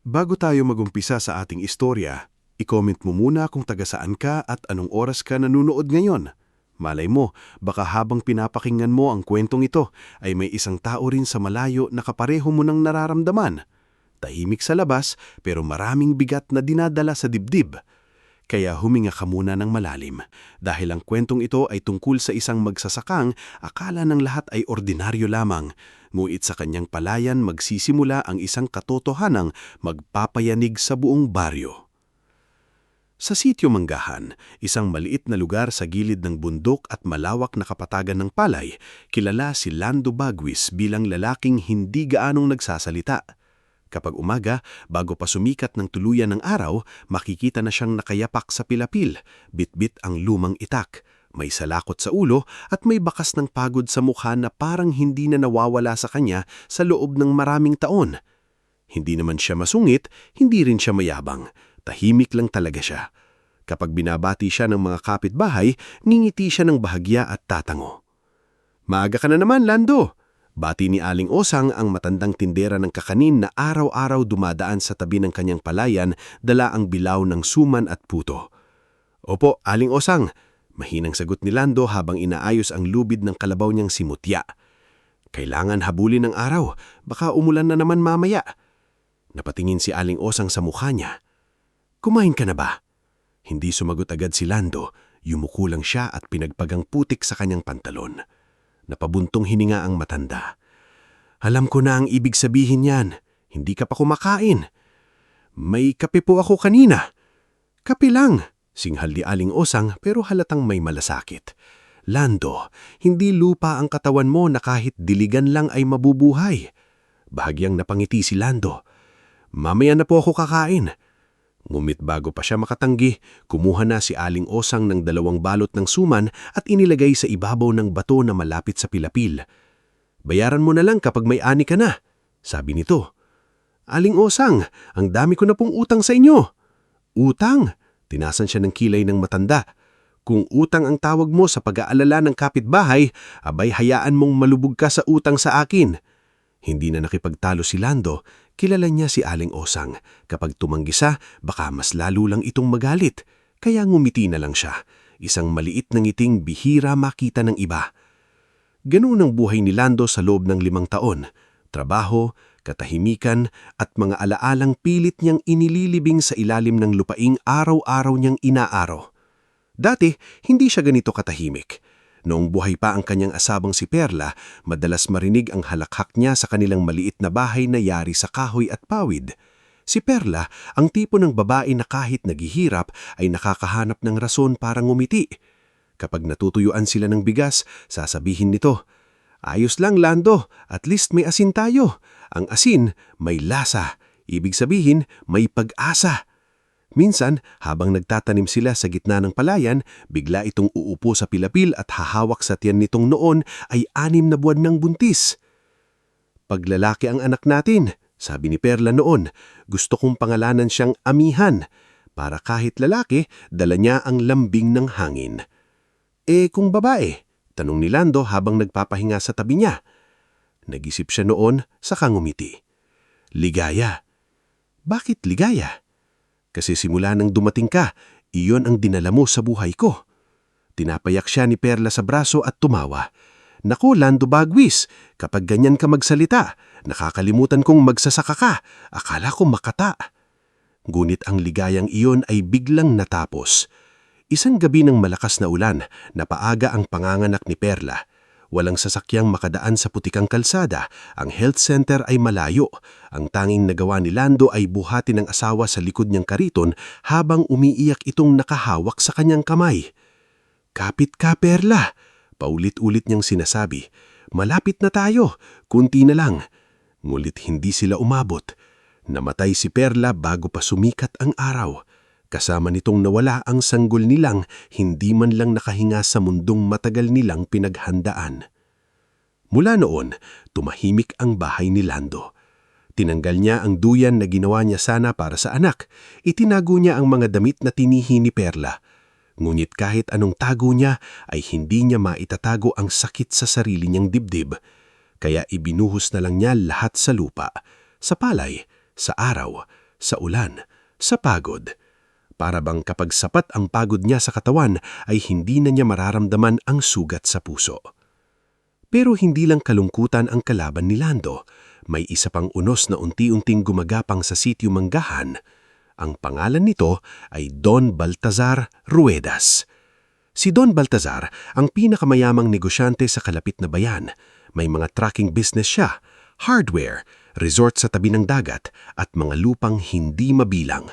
Bago tayo magumpisa sa ating istorya, i-comment mo muna kung taga saan ka at anong oras ka nanonood ngayon. Malay mo, baka habang pinapakinggan mo ang kwentong ito ay may isang tao rin sa malayo na kapareho mo nang nararamdaman. Tahimik sa labas pero maraming bigat na dinadala sa dibdib. Kaya huminga ka muna ng malalim dahil ang kwentong ito ay tungkol sa isang magsasakang akala ng lahat ay ordinaryo lamang. Ngunit sa kanyang palayan magsisimula ang isang katotohanang magpapayanig sa buong baryo. Sa Sitio Manggahan, isang maliit na lugar sa gilid ng bundok at malawak na kapatagan ng palay, kilala si Lando Bagwis bilang lalaking hindi gaanong nagsasalita. Kapag umaga, bago pa sumikat ng tuluyan ng araw, makikita na siyang nakayapak sa pilapil, bitbit ang lumang itak. May salakot sa ulo at may bakas ng pagod sa mukha na parang hindi na nawawala sa kanya sa loob ng maraming taon. Hindi naman siya masungit, hindi rin siya mayabang. Tahimik lang talaga siya. Kapag binabati siya ng mga kapitbahay, ngingiti siya ng bahagya at tatango. "Maaga ka na naman, Lando!" Bati ni Aling Osang ang matandang tindera ng kakanin na araw-araw dumadaan sa tabi ng kanyang palayan, dala ang bilaw ng suman at puto. "Opo, Aling Osang," mahinang sagot ni Lando habang inaayos ang lubid ng kalabaw niyang simutya. "Kailangan habulin ng araw, baka umulan na naman mamaya." Napatingin si Aling Osang sa mukha niya. "Kumain ka na ba?" Hindi sumagot agad si Lando, yumuko lang siya at pinagpagang putik sa kanyang pantalon. Napabuntong hininga ang matanda. "Alam ko na ang ibig sabihin niyan. Hindi ka pa kumakain." "May kape po ako kanina." "Kape lang," singhal ni Aling Osang pero halatang may malasakit. "Lando, hindi lupa ang katawan mo na kahit diligan lang ay mabubuhay." Bahagyang napangiti si Lando. "Mamaya na po ako kakain." Ngumit bago pa siya makatanggi, kumuha na si Aling Osang ng 2 balot ng suman at inilagay sa ibabaw ng bato na malapit sa pilapil. "Bayaran mo na lang kapag may ani ka na," sabi nito. "Aling Osang, ang dami ko na pong utang sa inyo." "Utang?" Tinasan siya ng kilay ng matanda. "Kung utang ang tawag mo sa pag-aalala ng kapitbahay, abay hayaan mong malubog ka sa utang sa akin." Hindi na nakipagtalo si Lando, kilala niya si Aling Osang. Kapag tumanggi siya, baka mas lalo lang itong magalit. Kaya ngumiti na lang siya, isang maliit na ngiting bihira makita ng iba. Ganoon ang buhay ni Lando sa loob ng 5 taon. Trabaho, katahimikan, at mga alaalang pilit niyang inililibing sa ilalim ng lupaing araw-araw niyang inaaraw. Dati, hindi siya ganito katahimik. Noong buhay pa ang kanyang asabang si Perla, madalas marinig ang halakhak niya sa kanilang maliit na bahay na yari sa kahoy at pawid. Si Perla, ang tipo ng babae na kahit naghihirap ay nakakahanap ng rason para ngumiti. Kapag natutuyuan sila ng bigas, sasabihin nito, "Ayos lang, Lando, at least may asin tayo. Ang asin, may lasa. Ibig sabihin, may pag-asa." Minsan, habang nagtatanim sila sa gitna ng palayan, bigla itong uupo sa pilapil at hahawak sa tiyan nitong noon ay 6 na buwan ng buntis. "Pag lalaki ang anak natin," sabi ni Perla noon, "gusto kong pangalanan siyang Amihan, para kahit lalaki, dala niya ang lambing ng hangin." "Eh kung babae?" tanong ni Lando habang nagpapahinga sa tabi niya. Nag-isip siya noon, saka ngumiti. "Ligaya." "Bakit ligaya?" "Kasi simula nang dumating ka, iyon ang dinala mo sa buhay ko." Tinapayak siya ni Perla sa braso at tumawa. "Naku, Lando Bagwis, kapag ganyan ka magsalita, nakakalimutan kong magsasaka ka. Akala ko makata." Ngunit ang ligayang iyon ay biglang natapos. Isang gabi ng malakas na ulan, napaaga ang panganganak ni Perla. Walang sasakyang makadaan sa putikang kalsada, ang health center ay malayo. Ang tanging nagawa ni Lando ay buhatin ng asawa sa likod niyang kariton habang umiiyak itong nakahawak sa kanyang kamay. "Kapit ka, Perla," paulit-ulit niyang sinasabi. "Malapit na tayo, kunti na lang." Ngulit hindi sila umabot. Namatay si Perla bago pa sumikat ang araw. Kasama nitong nawala ang sanggol nilang hindi man lang nakahinga sa mundong matagal nilang pinaghandaan. Mula noon, tumahimik ang bahay ni Lando. Tinanggal niya ang duyan na ginawa niya sana para sa anak. Itinago niya ang mga damit na tinihi ni Perla. Ngunit kahit anong tago niya ay hindi niya maitatago ang sakit sa sarili niyang dibdib. kaya ibinuhos na lang niya lahat sa lupa, sa palay, sa araw, sa ulan, sa pagod. Para bang kapag sapat ang pagod niya sa katawan ay hindi na niya mararamdaman ang sugat sa puso. Pero hindi lang kalungkutan ang kalaban ni Lando. May isa pang unos na unti-unting gumagapang sa sitio Manggahan. Ang pangalan nito ay Don Baltazar Ruedas. Si Don Baltazar ang pinakamayamang negosyante sa kalapit na bayan. May mga trucking business siya, hardware, resort sa tabi ng dagat at mga lupang hindi mabilang.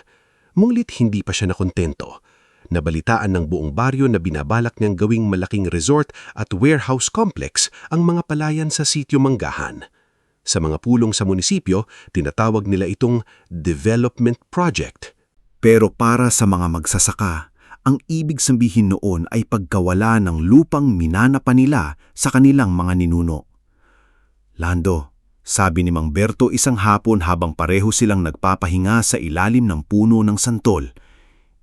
Ngunit hindi pa siya nakontento. Nabalitaan ng buong baryo na binabalak niyang gawing malaking resort at warehouse complex ang mga palayan sa sitio Manggahan. Sa mga pulong sa munisipyo, tinatawag nila itong development project. Pero para sa mga magsasaka, ang ibig sabihin noon ay pagkawala ng lupang minanapa nila sa kanilang mga ninuno. Lando, sabi ni Mang Berto isang hapon habang pareho silang nagpapahinga sa ilalim ng puno ng santol.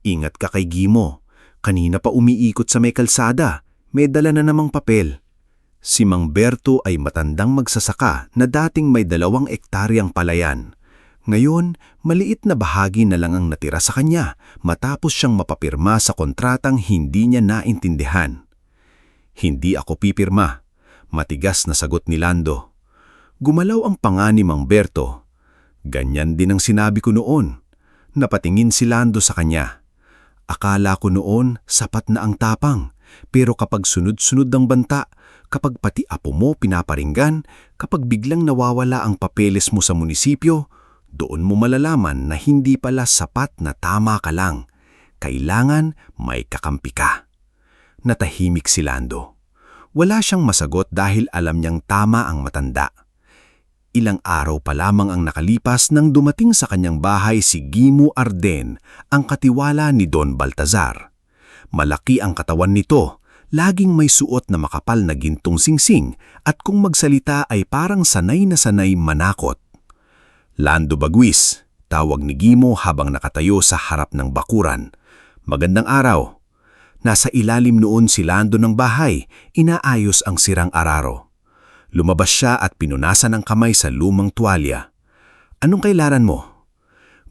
Ingat ka kay Gimo, kanina pa umiikot sa may kalsada, may dala na namang papel. Si Mang Berto ay matandang magsasaka na dating may 2 ektaryang palayan. Ngayon, maliit na bahagi na lang ang natira sa kanya matapos siyang mapapirma sa kontratang hindi niya naintindihan. Hindi ako pipirma, matigas na sagot ni Lando. Gumalaw ang panga ni Mang Berto. Ganyan din ang sinabi ko noon. Napatingin si Lando sa kanya. Akala ko noon sapat na ang tapang, pero kapag sunod-sunod ang banta, kapag pati apo mo pinaparinggan, kapag biglang nawawala ang papeles mo sa munisipyo, doon mo malalaman na hindi pala sapat na tama ka lang. Kailangan may kakampi ka. Natahimik si Lando. Wala siyang masagot dahil alam niyang tama ang matanda. Ilang araw pa lamang ang nakalipas nang dumating sa kanyang bahay si Gimo Arden, ang katiwala ni Don Baltazar. Malaki ang katawan nito, laging may suot na makapal na gintong singsing at kung magsalita ay parang sanay na sanay manakot. Lando Bagwis, tawag ni Gimo habang nakatayo sa harap ng bakuran. Magandang araw. Nasa ilalim noon si Lando ng bahay, inaayos ang sirang araro. Lumabas siya at pinunasan ang kamay sa lumang tuwalya. Anong kailangan mo?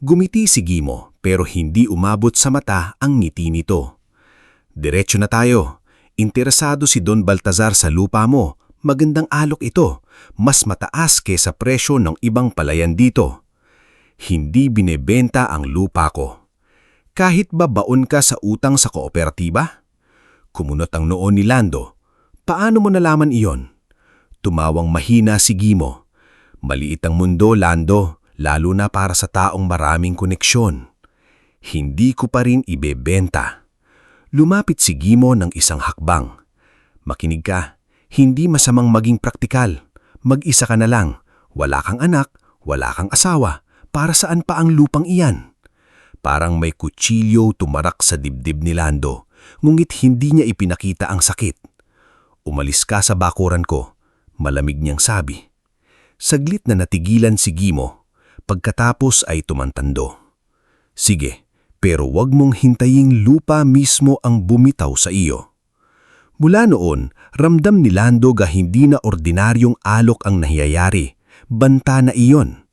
Gumiti si Gimo pero hindi umabot sa mata ang ngiti nito. Diretso na tayo. Interesado si Don Baltazar sa lupa mo. Magandang alok ito. Mas mataas kaysa presyo ng ibang palayan dito. Hindi binebenta ang lupa ko. Kahit ba baon ka sa utang sa kooperatiba? Kumunot ang noo ni Lando. Paano mo nalaman iyon? Tumawang mahina si Gimo. Maliit ang mundo, Lando, lalo na para sa taong maraming koneksyon. Hindi ko pa rin ibebenta. Lumapit si Gimo ng isang hakbang. Makinig ka, hindi masamang maging praktikal. Mag-isa ka na lang. Wala kang anak, wala kang asawa. Para saan pa ang lupang iyan? Parang may kutsilyo tumarak sa dibdib ni Lando, ngunit hindi niya ipinakita ang sakit. Umalis ka sa bakuran ko. Malamig niyang sabi. Saglit na natigilan si Gimo. Pagkatapos ay tumantando. Sige, pero wag mong hintaying lupa mismo ang bumitaw sa iyo. Mula noon, ramdam ni Lando ga hindi na ordinaryong alok ang nahiyayari. Banta na iyon.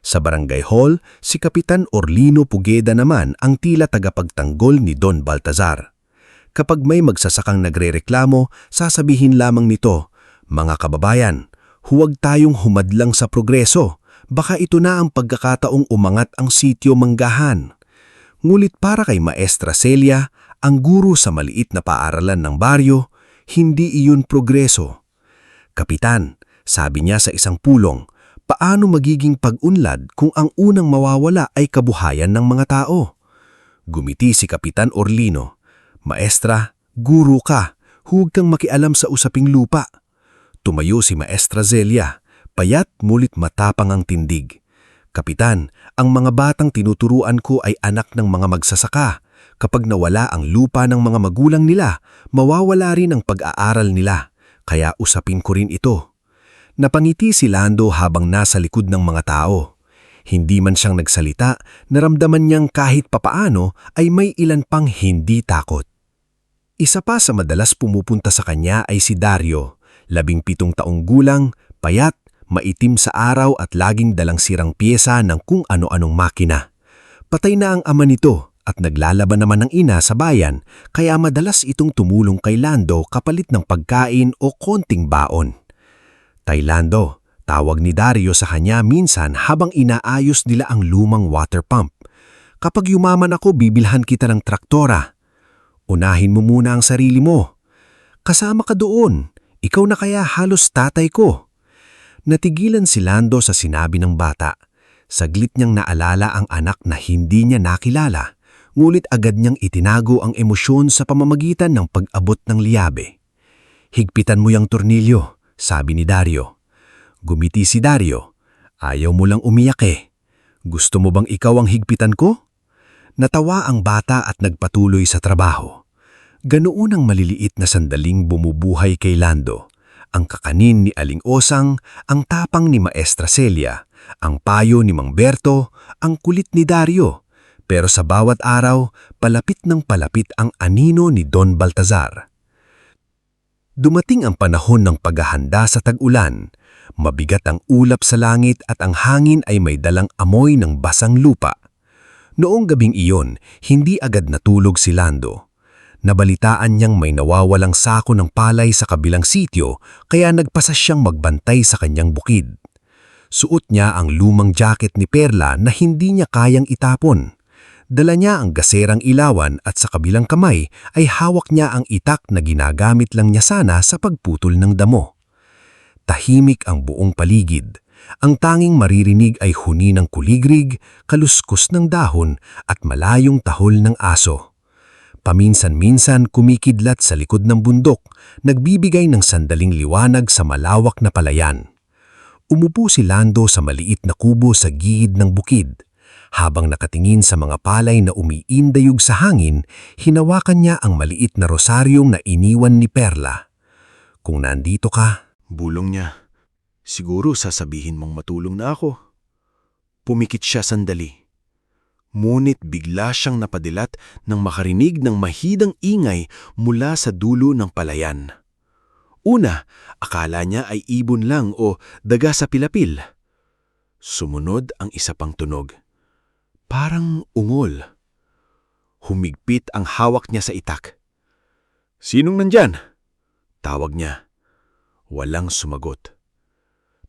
Sa barangay hall, si Kapitan Orlino Pugeda naman ang tila tagapagtanggol ni Don Baltazar. Kapag may magsasakang nagrereklamo, sasabihin lamang nito, mga kababayan, huwag tayong humadlang sa progreso. Baka ito na ang pagkakataong umangat ang sitio Manggahan. Ngulit para kay Maestra Celia, ang guro sa maliit na paaralan ng baryo, hindi iyon progreso. Kapitan, sabi niya sa isang pulong, paano magiging pag-unlad kung ang unang mawawala ay kabuhayan ng mga tao? Gumiti si Kapitan Orlino. Maestra, guro ka, huwag kang makialam sa usaping lupa. Tumayo si Maestra Celia, payat mulit matapang ang tindig. Kapitan, ang mga batang tinuturuan ko ay anak ng mga magsasaka. Kapag nawala ang lupa ng mga magulang nila, mawawala rin ang pag-aaral nila. Kaya usapin ko rin ito. Napangiti si Lando habang nasa likod ng mga tao. Hindi man siyang nagsalita, naramdaman niyang kahit papaano ay may ilan pang hindi takot. Isa pa sa madalas pumupunta sa kanya ay si Dario, 17 taong gulang, Payat, maitim sa araw at laging dalang sirang piyesa ng kung ano-anong makina. Patay na ang ama nito at naglalaban naman ng ina sa bayan, kaya madalas itong tumulong kay Lando kapalit ng pagkain o konting baon. Tay Lando, tawag ni Dario sa kanya minsan habang inaayos nila ang lumang water pump. Kapag yumaman ako, bibilhan kita ng traktora. Unahin mo muna ang sarili mo. Kasama ka doon. Ikaw na kaya halos tatay ko. Natigilan si Lando sa sinabi ng bata. Saglit niyang naalala ang anak na hindi niya nakilala, ngulit agad niyang itinago ang emosyon sa pamamagitan ng pag-abot ng liyabe. Higpitan mo yung tornilyo, sabi ni Dario. Gumiti si Dario. Ayaw mo lang umiyak eh. Gusto mo bang ikaw ang higpitan ko? Natawa ang bata at nagpatuloy sa trabaho. Ganoon ang maliliit na sandaling bumubuhay kay Lando. Ang kakanin ni Aling Osang, ang tapang ni Maestra Celia, ang payo ni Mang Berto, ang kulit ni Dario. Pero sa bawat araw, palapit ng palapit ang anino ni Don Baltazar. Dumating ang panahon ng paghahanda sa tag-ulan. Mabigat ang ulap sa langit at ang hangin ay may dalang amoy ng basang lupa. Noong gabing iyon, hindi agad natulog si Lando. Nabalitaan niyang may nawawalang sako ng palay sa kabilang sitio kaya nagpasa siyang magbantay sa kanyang bukid. Suot niya ang lumang jacket ni Perla na hindi niya kayang itapon. Dala niya ang gaserang ilawan at sa kabilang kamay ay hawak niya ang itak na ginagamit lang niya sana sa pagputol ng damo. Tahimik ang buong paligid. Ang tanging maririnig ay huni ng kuligrig, kaluskos ng dahon at malayong tahol ng aso. Paminsan-minsan kumikidlat sa likod ng bundok, nagbibigay ng sandaling liwanag sa malawak na palayan. Umupo si Lando sa maliit na kubo sa gilid ng bukid. Habang nakatingin sa mga palay na umiindayog sa hangin, hinawakan niya ang maliit na rosaryong na iniwan ni Perla. Kung nandito ka, Bulong niya. Siguro sasabihin mong matulong na ako. Pumikit siya sandali. Ngunit bigla siyang napadilat nang makarinig ng mahidang ingay mula sa dulo ng palayan. Una, akala niya ay ibon lang o daga sa pilapil. Sumunod ang isa pang tunog. Parang ungol. Humigpit ang hawak niya sa itak. "Sinong nandyan?" Tawag niya. Walang sumagot.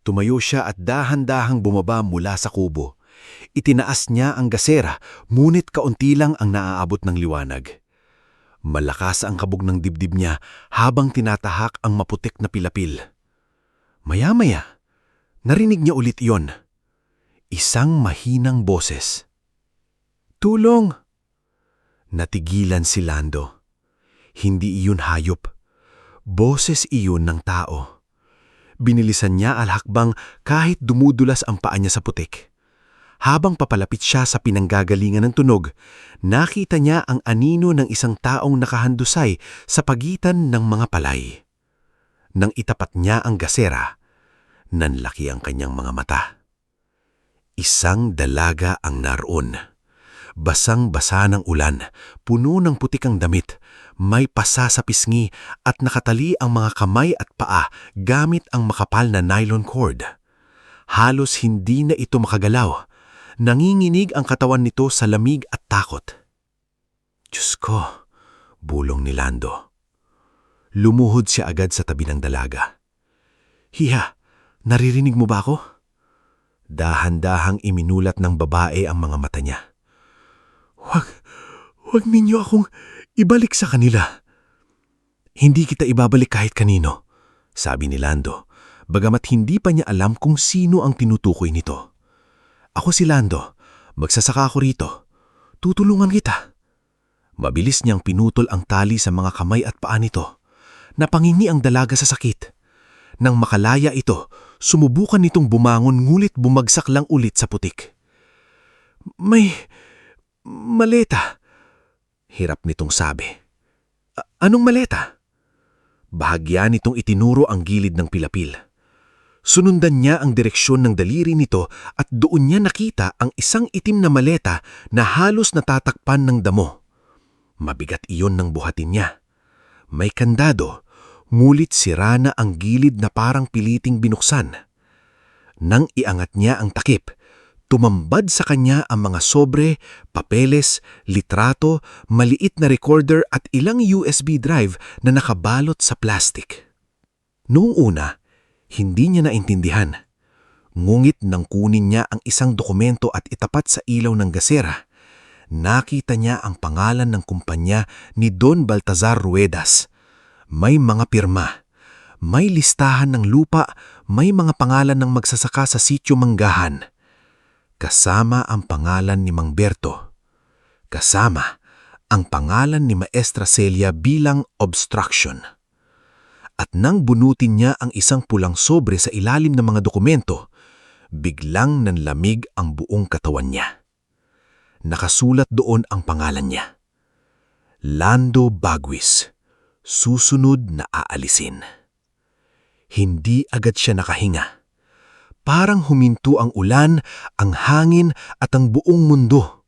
Tumayo siya at dahan-dahang bumaba mula sa kubo. Itinaas niya ang gasera, ngunit kaunti lang ang naaabot ng liwanag. Malakas ang kabog ng dibdib niya habang tinatahak ang maputik na pilapil. Maya-maya, narinig niya ulit iyon. Isang mahinang boses. "Tulong!" Natigilan si Lando. Hindi iyon hayop. Boses iyon ng tao. Binilisan niya ang hakbang kahit dumudulas ang paa niya sa putik. Habang papalapit siya sa pinanggagalingan ng tunog, nakita niya ang anino ng isang taong nakahandusay sa pagitan ng mga palay. Nang itapat niya ang gasera, nanlaki ang kanyang mga mata. Isang dalaga ang naroon. Basang-basa ng ulan, puno ng putik ang damit, may pasa sa pisngi at nakatali ang mga kamay at paa gamit ang makapal na nylon cord. Halos hindi na ito makagalaw. Nanginginig ang katawan nito sa lamig at takot. "Diyos ko," bulong ni Lando. Lumuhod siya agad sa tabi ng dalaga. "Hiya, naririnig mo ba ako?" Dahan-dahang iminulat ng babae ang mga mata niya. Huwag ninyo akong ibalik sa kanila." "Hindi kita ibabalik kahit kanino," sabi ni Lando, bagamat hindi pa niya alam kung sino ang tinutukoy nito. "Ako si Lando, magsasaka ako rito. Tutulungan kita." Mabilis niyang pinutol ang tali sa mga kamay at paa nito. Napangingi ang dalaga sa sakit. Nang makalaya ito, sumubukan nitong bumangon ngulit bumagsak lang ulit sa putik. "May maleta," hirap nitong sabi. Anong maleta?" Bahagya nitong itinuro ang gilid ng pilapil. Sunundan niya ang direksyon ng daliri nito at doon niya nakita ang isang itim na maleta na halos natatakpan ng damo. Mabigat iyon ng buhatin niya. May kandado, ngulit sira na ang gilid na parang piliting binuksan. Nang iangat niya ang takip, tumambad sa kanya ang mga sobre, papeles, litrato, maliit na recorder at ilang USB drive na nakabalot sa plastic. Noong una, hindi niya naintindihan. Ngunit nang kunin niya ang isang dokumento at itapat sa ilaw ng gasera, nakita niya ang pangalan ng kumpanya ni Don Baltazar Ruedas. May mga pirma, may listahan ng lupa, may mga pangalan ng magsasaka sa sitio Manggahan. Kasama ang pangalan ni Mang Berto. Kasama ang pangalan ni Maestra Celia bilang obstruction. At nang bunutin niya ang isang pulang sobre sa ilalim ng mga dokumento, biglang nanlamig ang buong katawan niya. Nakasulat doon ang pangalan niya. Lando Baguis, susunod na aalisin. Hindi agad siya nakahinga. Parang huminto ang ulan, ang hangin at ang buong mundo.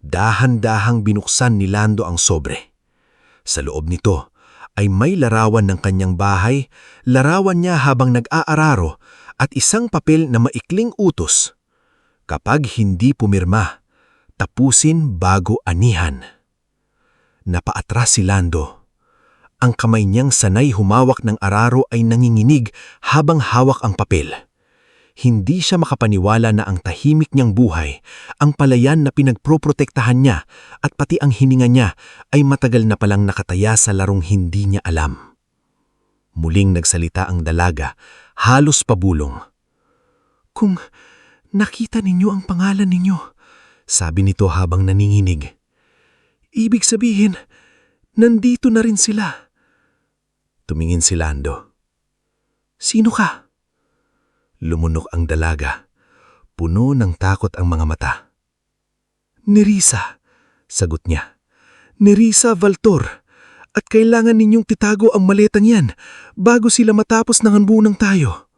Dahan-dahang binuksan ni Lando ang sobre. Sa loob nito ay may larawan ng kanyang bahay, larawan niya habang nag-aararo at isang papel na maikling utos. Kapag hindi pumirma, tapusin bago anihan. Napaatras si Lando. Ang kamay niyang sanay humawak ng araro ay nanginginig habang hawak ang papel. Hindi siya makapaniwala na ang tahimik niyang buhay, ang palayan na pinagproprotektahan niya at pati ang hininga niya ay matagal na palang nakataya sa larong hindi niya alam. Muling nagsalita ang dalaga, halos pabulong. "Kung nakita ninyo ang pangalan ninyo," sabi nito habang naninginig, "ibig sabihin, nandito na rin sila." Tumingin si Lando. "Sino ka?" Lumunok ang dalaga. Puno ng takot ang mga mata. "Nerissa," sagot niya. "Nerissa Valtor. At kailangan ninyong titago ang maletang yan bago sila matapos ng hanbunang tayo."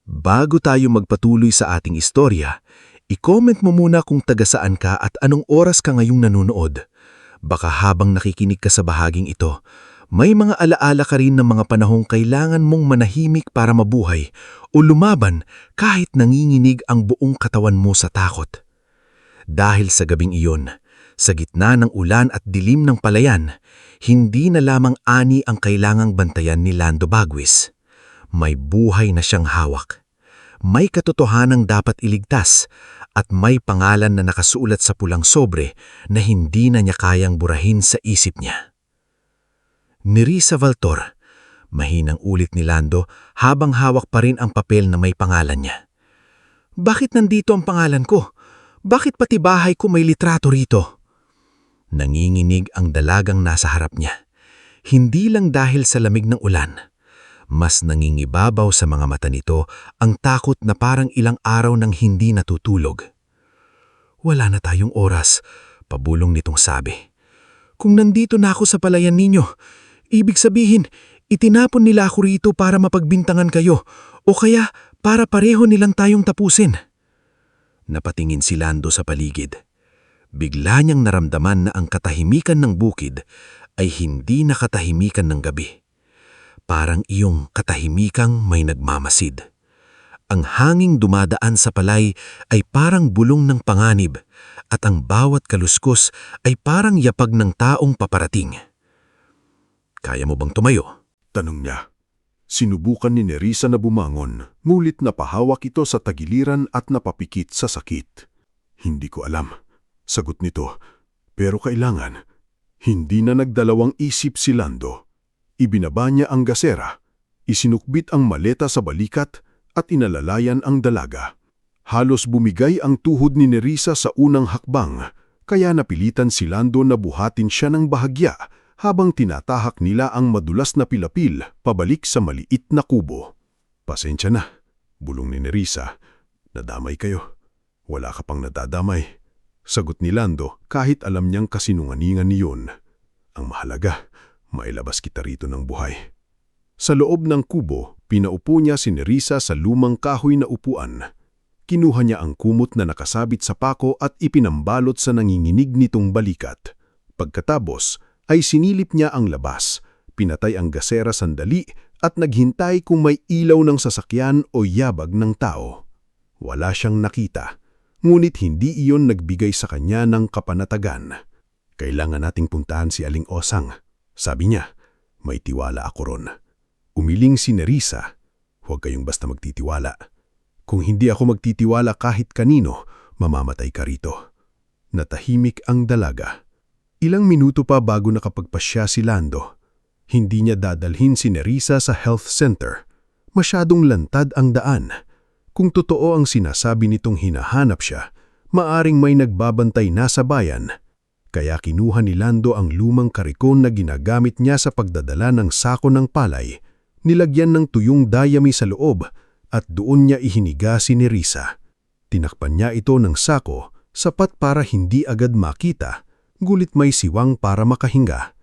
Bago tayo magpatuloy sa ating istorya, i-comment mo muna kung taga-saan ka at anong oras ka ngayong nanonood. Baka habang nakikinig ka sa bahaging ito, may mga alaala ka rin ng mga panahong kailangan mong manahimik para mabuhay o lumaban kahit nanginginig ang buong katawan mo sa takot. Dahil sa gabing iyon, sa gitna ng ulan at dilim ng palayan, hindi na lamang ani ang kailangang bantayan ni Lando Baguis. May buhay na siyang hawak. May katotohanang dapat iligtas at may pangalan na nakasulat sa pulang sobre na hindi na niya kayang burahin sa isip niya. Nerissa Valtor, mahinang ulit ni Lando habang hawak pa rin ang papel na may pangalan niya. "Bakit nandito ang pangalan ko? Bakit pati bahay ko may litrato rito?" Nanginginig ang dalagang nasa harap niya. Hindi lang dahil sa lamig ng ulan. Mas nangingibabaw sa mga mata nito ang takot na parang ilang araw nang hindi natutulog. "Wala na tayong oras," pabulong nitong sabi. "Kung nandito na ako sa palayan ninyo, ibig sabihin, itinapon nila ako rito para mapagbintangan kayo o kaya para pareho nilang tayong tapusin." Napatingin si Lando sa paligid. Bigla niyang naramdaman na ang katahimikan ng bukid ay hindi na katahimikan ng gabi. Parang iyong katahimikang may nagmamasid. Ang hanging dumadaan sa palay ay parang bulong ng panganib at ang bawat kaluskos ay parang yapag ng taong paparating. "Kaya mo bang tumayo?" Tanong niya. Sinubukan ni Nerissa na bumangon, ngulit napahawak ito sa tagiliran at napapikit sa sakit. "Hindi ko alam," sagot nito. "Pero kailangan." Hindi na nagdalawang isip si Lando. Ibinaba niya ang gasera, isinukbit ang maleta sa balikat at inalalayan ang dalaga. Halos bumigay ang tuhod ni Nerissa sa unang hakbang, kaya napilitan si Lando na buhatin siya ng bahagya habang tinatahak nila ang madulas na pilapil pabalik sa maliit na kubo. "Pasensya na," bulong ni Nerissa. "Nadamay kayo." "Wala ka pang nadadamay," sagot ni Lando kahit alam niyang kasinungalingan niyon. "Ang mahalaga, mailabas kita rito ng buhay." Sa loob ng kubo, pinaupo niya si Nerissa sa lumang kahoy na upuan. Kinuha niya ang kumot na nakasabit sa pako at ipinambalot sa nanginginig nitong balikat. Pagkatapos, ay sinilip niya ang labas, pinatay ang gasera sandali at naghintay kung may ilaw ng sasakyan o yabag ng tao. Wala siyang nakita, ngunit hindi iyon nagbigay sa kanya ng kapanatagan. Kailangan nating puntahan si Aling Osang. Sabi niya, may tiwala ako ron. Umiling si Nerissa, huwag kayong basta magtitiwala. Kung hindi ako magtitiwala kahit kanino, mamamatay ka rito. Natahimik ang dalaga. Ilang minuto pa bago nakapagpasya si Lando. Hindi niya dadalhin si Nerissa sa health center. Masyadong lantad ang daan. Kung totoo ang sinasabi nitong hinahanap siya, maaring may nagbabantay na sa bayan. Kaya kinuha ni Lando ang lumang karikon na ginagamit niya sa pagdadala ng sako ng palay, nilagyan ng tuyong dayami sa loob at doon niya ihiniga si Nerissa. Tinakpan niya ito ng sako, sapat para hindi agad makita, gulit may siwang para makahinga.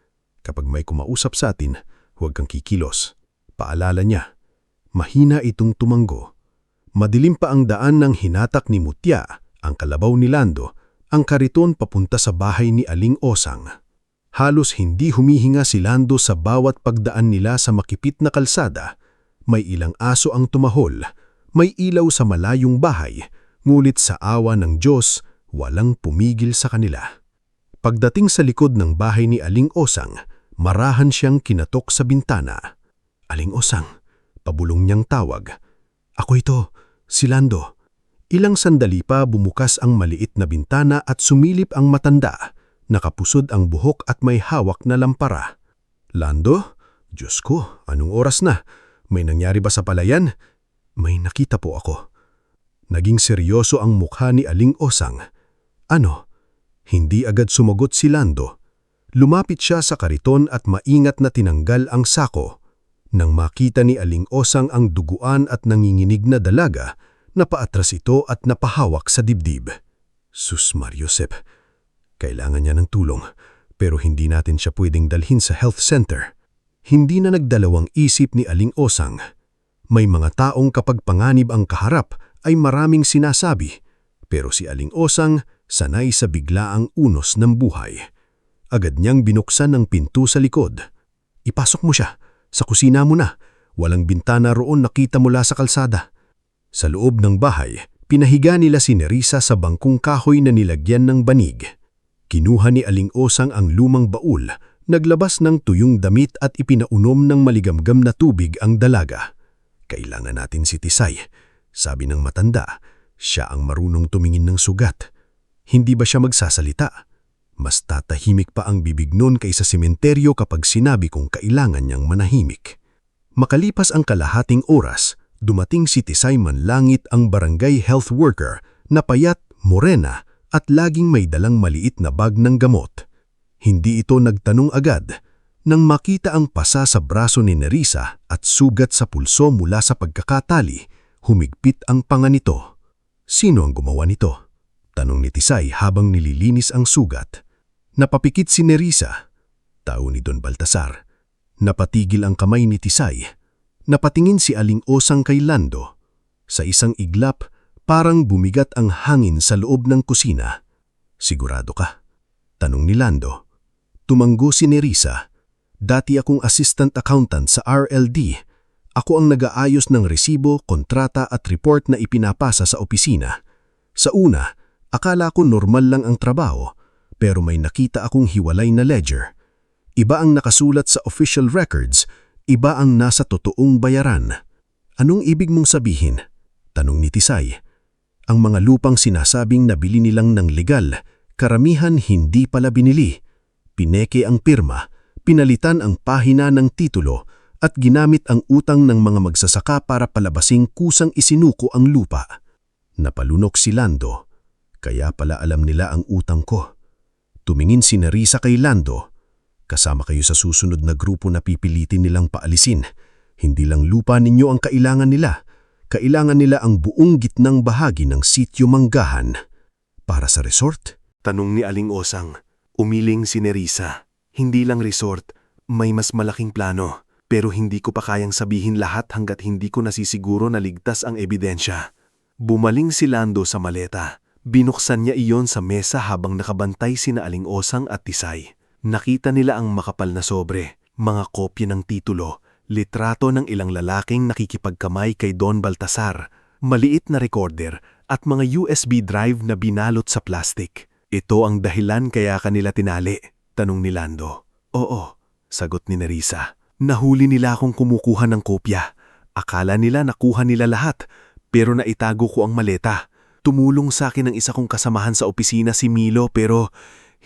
Kapag may kumausap sa atin, huwag kang kikilos. Paalala niya. Mahina itong tumanggo. Madilim pa ang daan ng hinatak ni Mutya, ang kalabaw ni Lando, ang kariton papunta sa bahay ni Aling Osang. Halos hindi humihinga si Lando sa bawat pagdaan nila sa makipit na kalsada. May ilang aso ang tumahol, may ilaw sa malayong bahay, ngulit sa awa ng Diyos, walang pumigil sa kanila. Pagdating sa likod ng bahay ni Aling Osang, marahan siyang kinatok sa bintana. Aling Osang, pabulong niyang tawag. Ako ito, si Lando. Ilang sandali pa bumukas ang maliit na bintana at sumilip ang matanda. Nakapusod ang buhok at may hawak na lampara. Lando? Diyos ko, anong oras na? May nangyari ba sa palayan? May nakita po ako. Naging seryoso ang mukha ni Aling Osang. Ano? Hindi agad sumagot si Lando. Lumapit siya sa kariton at maingat na tinanggal ang sako. Nang makita ni Aling Osang ang duguan at nanginginig na dalaga, napaatras ito at napahawak sa dibdib. Sus Mariosep, kailangan niya ng tulong, pero hindi natin siya pwedeng dalhin sa health center. Hindi na nagdalawang isip ni Aling Osang. May mga taong kapag panganib ang kaharap ay maraming sinasabi, pero si Aling Osang sanay sa biglaang unos ng buhay. Agad niyang binuksan ang pinto sa likod. Ipasok mo siya, sa kusina mo na, walang bintana roon nakita mula sa kalsada. Sa loob ng bahay, pinahiga nila si Nerissa sa bangkong kahoy na nilagyan ng banig. Kinuha ni Aling Osang ang lumang baul, naglabas ng tuyong damit at ipinaunom ng maligamgam na tubig ang dalaga. Kailangan natin si Tisay, sabi ng matanda. Siya ang marunong tumingin ng sugat. Hindi ba siya magsasalita? Mas tatahimik pa ang bibig nun kaysa sementeryo kapag sinabi kong kailangan niyang manahimik. Makalipas ang kalahating oras, dumating si Tisay Manlangit ang barangay health worker na payat, morena at laging may dalang maliit na bag ng gamot. Hindi ito nagtanong agad. Nang makita ang pasa sa braso ni Nerissa at sugat sa pulso mula sa pagkakatali, humigpit ang panga nito. Sino ang gumawa nito? Tanong ni Tisay habang nililinis ang sugat. Napapikit si Nerissa. Tao ni Don Baltasar. Napatigil ang kamay ni Tisay. Napatingin si Aling Osang kay Lando. Sa isang iglap, parang bumigat ang hangin sa loob ng kusina. Sigurado ka? Tanong ni Lando. Tumanggo si Nerissa. Dati akong assistant accountant sa RLD. Ako ang nag-aayos ng resibo, kontrata at report na ipinapasa sa opisina. Sa una, akala ko normal lang ang trabaho, pero may nakita akong hiwalay na ledger. Iba ang nakasulat sa official records, iba ang nasa totoong bayaran. Anong ibig mong sabihin? Tanong ni Tisay. Ang mga lupang sinasabing nabili nilang ng legal, karamihan hindi pala binili. Pineke ang pirma, pinalitan ang pahina ng titulo at ginamit ang utang ng mga magsasaka para palabasing kusang isinuko ang lupa. Napalunok si Lando. Kaya pala alam nila ang utang ko. Tumingin si Nerissa kay Lando. Kasama kayo sa susunod na grupo na pipilitin nilang paalisin. Hindi lang lupa ninyo ang kailangan nila. Kailangan nila ang buong gitnang bahagi ng sitio Manggahan. Para sa resort? Tanong ni Aling Osang. Umiling si Nerissa. Hindi lang resort, may mas malaking plano. Pero hindi ko pa kayang sabihin lahat hanggat hindi ko nasisiguro na ligtas ang ebidensya. Bumaling si Lando sa maleta. Binuksan niya iyon sa mesa habang nakabantay sina Aling Osang at Tisay. Nakita nila ang makapal na sobre, mga kopya ng titulo, litrato ng ilang lalaking nakikipagkamay kay Don Baltasar, maliit na recorder at mga USB drive na binalot sa plastik. Ito ang dahilan kaya kanila tinali, tanong ni Lando. Oo, sagot ni Nerissa. Nahuli nila akong kumukuha ng kopya. Akala nila nakuha nila lahat, pero naitago ko ang maleta. Tumulong sa akin ang isa kong kasamahan sa opisina si Milo pero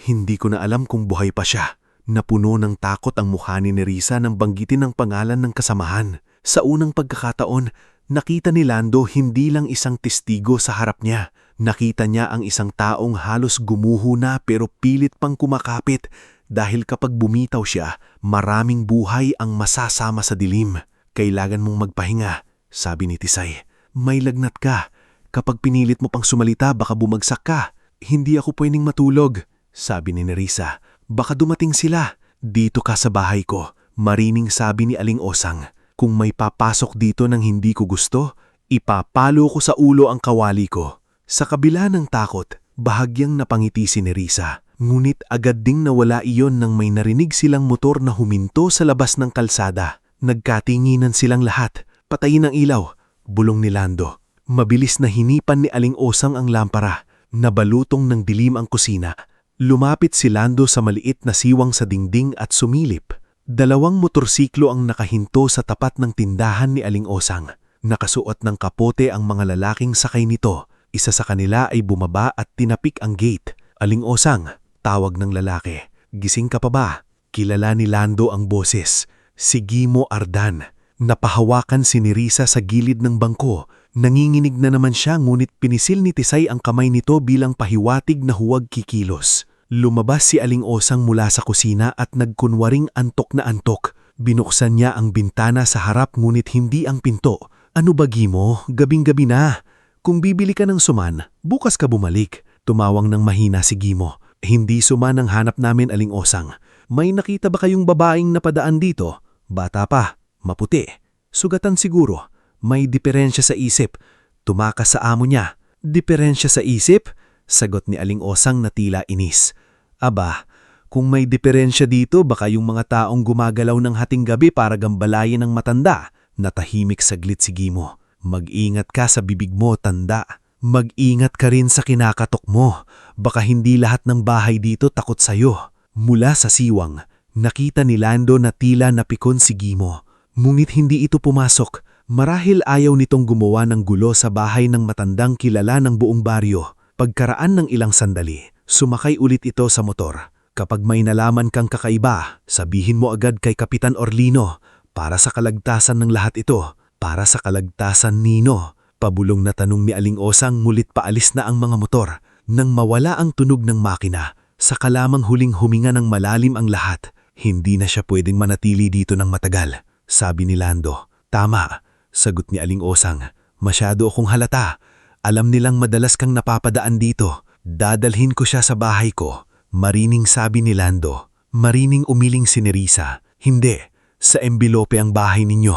hindi ko na alam kung buhay pa siya. Napuno ng takot ang mukha ni Nerissa nang banggitin ang pangalan ng kasamahan. Sa unang pagkakataon, nakita ni Lando hindi lang isang testigo sa harap niya. Nakita niya ang isang taong halos gumuho na pero pilit pang kumakapit dahil kapag bumitaw siya, maraming buhay ang masasama sa dilim. Kailangan mong magpahinga, sabi ni Tisay. May lagnat ka. Kapag pinilit mo pang sumalita, baka bumagsak ka. Hindi ako pwedeng matulog, sabi ni Nerissa. Baka dumating sila. Dito ka sa bahay ko, marining sabi ni Aling Osang. Kung may papasok dito nang hindi ko gusto, ipapalo ko sa ulo ang kawali ko. Sa kabila ng takot, bahagyang napangiti si Nerissa. Ngunit agad ding nawala iyon nang may narinig silang motor na huminto sa labas ng kalsada. Nagkatinginan silang lahat. Patayin ang ilaw, bulong ni Lando. Mabilis na hinipan ni Aling Osang ang lampara. Nabalutong ng dilim ang kusina. Lumapit si Lando sa maliit na siwang sa dingding at sumilip. 2 motorsiklo ang nakahinto sa tapat ng tindahan ni Aling Osang. Nakasuot ng kapote ang mga lalaking sakay nito. Isa sa kanila ay bumaba at tinapik ang gate. Aling Osang, tawag ng lalaki. Gising ka pa ba? Kilala ni Lando ang boses. Si Gimo Ardan. Napahawakan si Nerissa sa gilid ng bangko. Nanginginig na naman siya ngunit pinisil ni Tisay ang kamay nito bilang pahiwatig na huwag kikilos. Lumabas si Aling Osang mula sa kusina at nagkunwaring antok na antok. Binuksan niya ang bintana sa harap ngunit hindi ang pinto. Ano ba Gimo? Gabing-gabi na. Kung bibili ka ng suman, bukas ka bumalik. Tumawang ng mahina si Gimo. Hindi suman ang hanap namin Aling Osang. May nakita ba kayong babaeng napadaan dito? Bata pa, maputi. Sugatan siguro. May diferensya sa isip. Tumakas sa amo niya. Diferensya sa isip? Sagot ni Aling Osang na tila inis. Aba, kung may diferensya dito baka yung mga taong gumagalaw ng hating gabi para gambalayin ng matanda. Natahimik saglit si Gimo. Mag-ingat ka sa bibig mo, tanda. Mag-ingat ka rin sa kinakatok mo. Baka hindi lahat ng bahay dito takot sa'yo. Mula sa siwang, nakita ni Lando na tila napikon si Gimo. Ngunit hindi ito pumasok. Marahil ayaw nitong gumawa ng gulo sa bahay ng matandang kilala ng buong baryo. Pagkaraan ng ilang sandali, sumakay ulit ito sa motor. Kapag may nalaman kang kakaiba, sabihin mo agad kay Kapitan Orlino. Para sa kalagtasan ng lahat ito, para sa kalagtasan nino. Pabulong na tanong ni Aling Osang ngulit paalis na ang mga motor. Nang mawala ang tunog ng makina, saka lamang huling huminga ng malalim ang lahat. Hindi na siya pwedeng manatili dito ng matagal, sabi ni Lando. Tama. Sagot ni Aling Osang, masyado akong halata. Alam nilang madalas kang napapadaan dito. Dadalhin ko siya sa bahay ko. Marining sabi ni Lando. Marining umiling si Nerissa. Hindi, sa embilope ang bahay ninyo.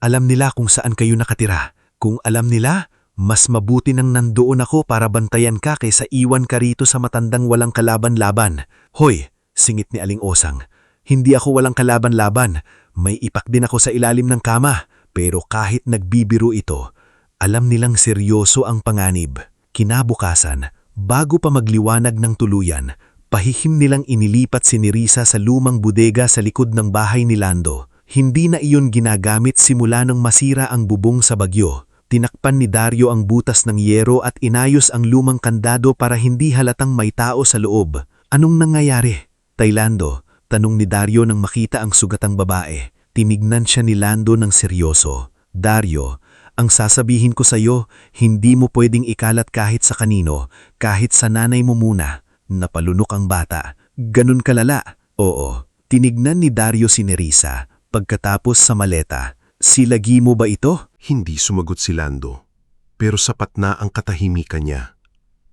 Alam nila kung saan kayo nakatira. Kung alam nila, mas mabuti nang nandoon ako para bantayan ka kaysa iwan ka rito sa matandang walang kalaban-laban. Hoy, singit ni Aling Osang. Hindi ako walang kalaban-laban. May ipak din ako sa ilalim ng kama. Pero kahit nagbibiro ito, alam nilang seryoso ang panganib. Kinabukasan, bago pa magliwanag ng tuluyan, pahihim nilang inilipat si Nerissa sa lumang bodega sa likod ng bahay ni Lando. Hindi na iyon ginagamit simula nang masira ang bubong sa bagyo. Tinakpan ni Dario ang butas ng yero at inayos ang lumang kandado para hindi halatang may tao sa loob. Anong nangyayari? Lando, tanong ni Dario nang makita ang sugatang babae. Tinignan siya ni Lando ng seryoso. Dario, ang sasabihin ko sa iyo, hindi mo pwedeng ikalat kahit sa kanino, kahit sa nanay mo muna. Napalunok ang bata. Ganun kalala? Oo. Tinignan ni Dario si Nerissa. Pagkatapos sa maleta, silagi mo ba ito? Hindi sumagot si Lando. Pero sapat na ang katahimikan niya.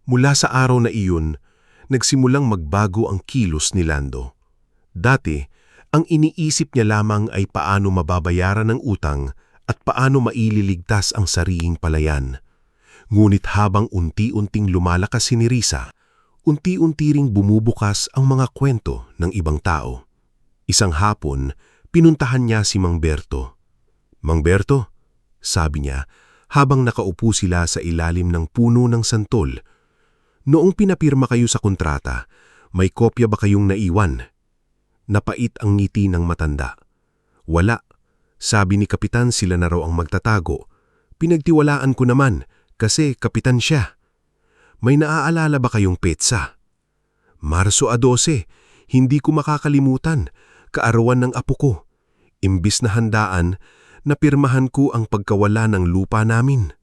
Mula sa araw na iyon, nagsimulang magbago ang kilos ni Lando. Dati, ang iniisip niya lamang ay paano mababayaran ang utang at paano maililigtas ang sariing palayan. Ngunit habang unti-unting lumalakas si Nerissa, unti-unti ring bumubukas ang mga kwento ng ibang tao. Isang hapon, Pinuntahan niya si Mang Berto. "Mang Berto," sabi niya, habang nakaupo sila sa ilalim ng puno ng santol. "Noong pinapirma kayo sa kontrata, may kopya ba kayong naiwan?" Napait ang ngiti ng matanda. "Wala. Sabi ni Kapitan sila na raw ang magtatago. Pinagtiwalaan ko naman kasi kapitan siya." "May naaalala ba kayong petsa?" "Marso 12, hindi ko makakalimutan. Kaarawan ng apo ko. Imbis na handaan, napirmahan ko ang pagkawala ng lupa namin."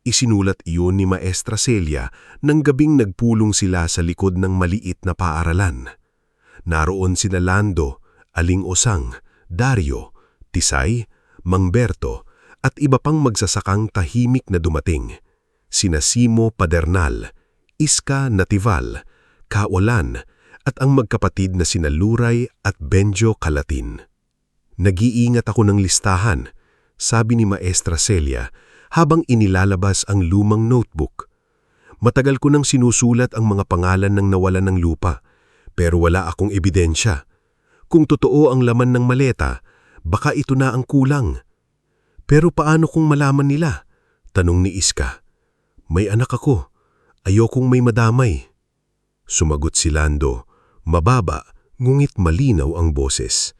Isinulat iyon ni Maestra Celia nang gabing nagpulong sila sa likod ng maliit na paaralan. Naroon sina Lando, Aling Osang, Dario, Tisay, Mang Berto at iba pang magsasakang tahimik na dumating. Sina Simo Padernal, Iska Natival, Kaolan at ang magkapatid na sina Luray at Benjo Calatin. "Nag-iingat ako ng listahan," sabi ni Maestra Celia habang inilalabas ang lumang notebook. "Matagal ko nang sinusulat ang mga pangalan ng nawalan ng lupa, pero wala akong ebidensya. Kung totoo ang laman ng maleta, baka ito na ang kulang." "Pero paano kung malaman nila?" tanong ni Iska. "May anak ako. Ayokong may madamay." Sumagot si Lando, mababa ngunit malinaw ang boses.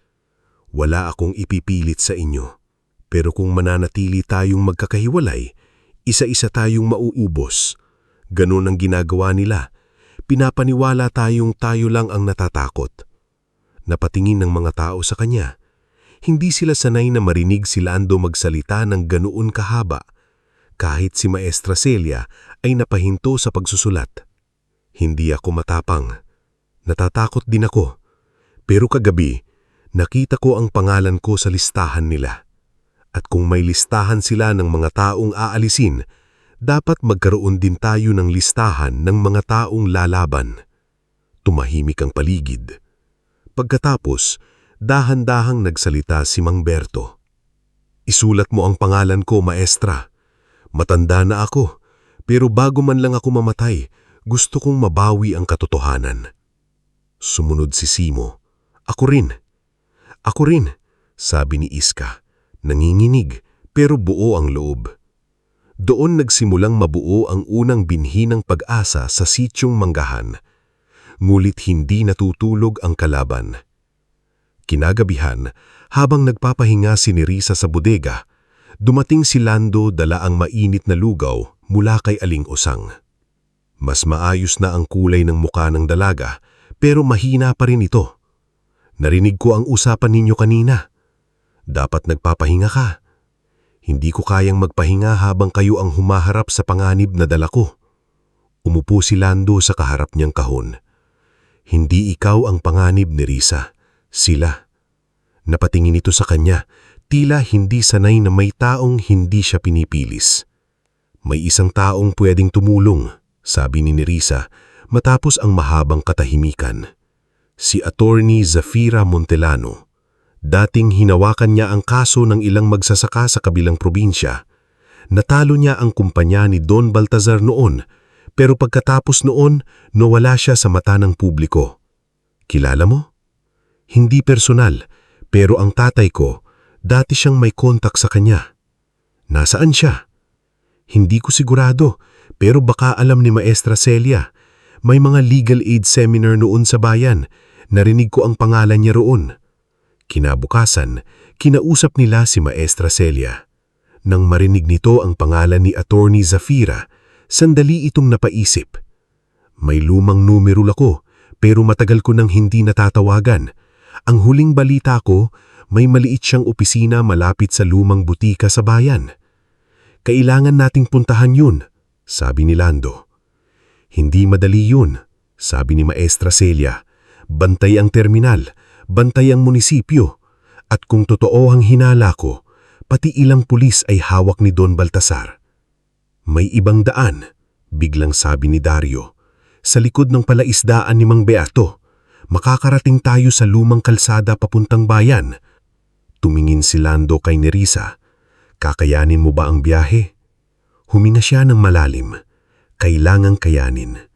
"Wala akong ipipilit sa inyo. Pero kung mananatili tayong magkakahiwalay, isa-isa tayong mauubos. Ganun ang ginagawa nila. Pinapaniwala tayong tayo lang ang natatakot." Napatingin ng mga tao sa kanya. Hindi sila sanay na marinig si Lando magsalita ng ganoon kahaba. Kahit si Maestra Celia ay napahinto sa pagsusulat. "Hindi ako matapang. Natatakot din ako. Pero kagabi, nakita ko ang pangalan ko sa listahan nila. At kung may listahan sila ng mga taong aalisin, dapat magkaroon din tayo ng listahan ng mga taong lalaban." Tumahimik ang paligid. Pagkatapos, dahan-dahang nagsalita si Mang Berto. "Isulat mo ang pangalan ko, Maestra. Matanda na ako, pero bago man lang ako mamatay, gusto kong mabawi ang katotohanan." Sumunod si Simo. "Ako rin." "Ako rin," sabi ni Iska. Nanginginig pero buo ang loob. Doon nagsimulang mabuo ang unang binhi ng pag-asa sa sityong Manggahan. Ngulit hindi natutulog ang kalaban. Kinagabihan, habang nagpapahinga si Nerissa sa bodega, dumating si Lando dala ang mainit na lugaw mula kay Aling Osang. Mas maayos na ang kulay ng muka ng dalaga, pero mahina pa rin ito. "Narinig ko ang usapan ninyo kanina. Dapat nagpapahinga ka. Hindi ko kayang magpahinga habang kayo ang humaharap sa panganib na dala ko." Umupo si Lando sa kaharap niyang kahon. "Hindi ikaw ang panganib, Nerissa. Sila." Napatingin ito sa kanya, tila hindi sanay na may taong hindi siya pinipilis. "May isang taong pwedeng tumulong," sabi ni Nerissa matapos ang mahabang katahimikan. "Si Attorney Zafira Montelano. Dating hinawakan niya ang kaso ng ilang magsasaka sa kabilang probinsya. Natalo niya ang kumpanya ni Don Baltazar noon, pero pagkatapos noon, nawala siya sa mata ng publiko. Kilala mo? Hindi personal, pero ang tatay ko, dati siyang may kontak sa kanya. Nasaan siya? Hindi ko sigurado, pero baka alam ni Maestra Celia. May mga legal aid seminar noon sa bayan. Narinig ko ang pangalan niya roon." Kinabukasan, kinausap nila si Maestra Celia. Nang marinig nito ang pangalan ni Attorney Zafira, sandali itong napaisip. "May lumang numero ako, pero matagal ko nang hindi natatawagan. Ang huling balita ko, may maliit siyang opisina malapit sa lumang butika sa bayan. Kailangan nating puntahan yun," sabi ni Lando. "Hindi madali yun," sabi ni Maestra Celia. "Bantay ang terminal, bantay ang munisipyo, at kung totoo ang hinala ko, pati ilang pulis ay hawak ni Don Baltasar." "May ibang daan," biglang sabi ni Dario. "Sa likod ng palaisdaan ni Mang Beato. Makakarating tayo sa lumang kalsada papuntang bayan." Tumingin si Lando kay Nerissa. "Kakayanin mo ba ang biyahe?" Huminga siya ng malalim. Kailangang kayanin.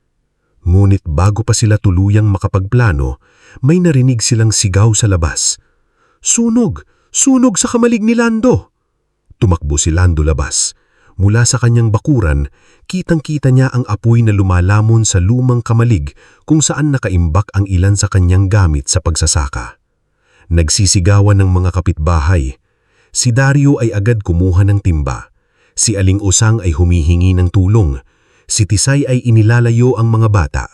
Ngunit bago pa sila tuluyang makapagplano, may narinig silang sigaw sa labas. Sunog! Sunog sa kamalig ni Lando! Tumakbo si Lando labas. Mula sa kanyang bakuran, kitang-kita niya ang apoy na lumalamon sa lumang kamalig kung saan nakaimbak ang ilan sa kanyang gamit sa pagsasaka. Nagsisigawan ng mga kapitbahay. Si Dario ay agad kumuha ng timba. Si Aling Usang ay humihingi ng tulong. Si Tisay ay inilalayo ang mga bata.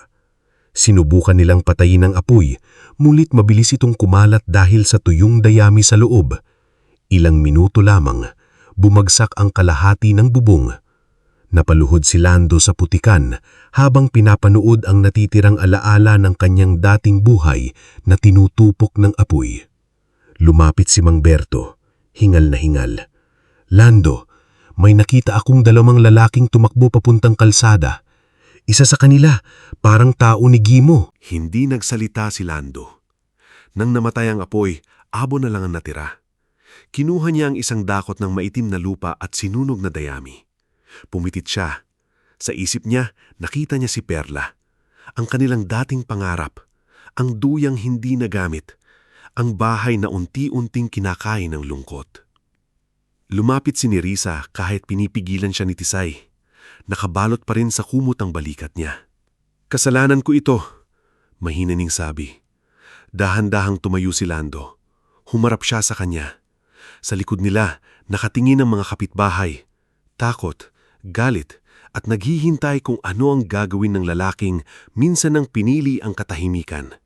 Sinubukan nilang patayin ang apoy, mulit mabilis itong kumalat dahil sa tuyong dayami sa loob. Ilang minuto lamang, bumagsak ang kalahati ng bubong. Napaluhod si Lando sa putikan habang pinapanood ang natitirang alaala ng kanyang dating buhay na tinutupok ng apoy. Lumapit si Mang Berto, hingal na hingal. Lando, may nakita akong dalawang lalaking tumakbo papuntang kalsada. Isa sa kanila, parang tao ni Gimo. Hindi nagsalita si Lando. Nang namatay ang apoy, abo na lang ang natira. Kinuha niya ang isang dakot ng maitim na lupa at sinunog na dayami. Pumitit siya. Sa isip niya, nakita niya si Perla. Ang kanilang dating pangarap. Ang duyang hindi nagamit. Ang bahay na unti-unting kinakain ng lungkot. Lumapit si Nerissa kahit pinipigilan siya ni Tisay. Nakabalot pa rin sa kumot ang balikat niya. Kasalanan ko ito, mahina ning sabi. Dahan-dahang tumayo si Lando. Humarap siya sa kanya. Sa likod nila, nakatingin ang mga kapitbahay. Takot, galit, at naghihintay kung ano ang gagawin ng lalaking minsan nang pinili ang katahimikan.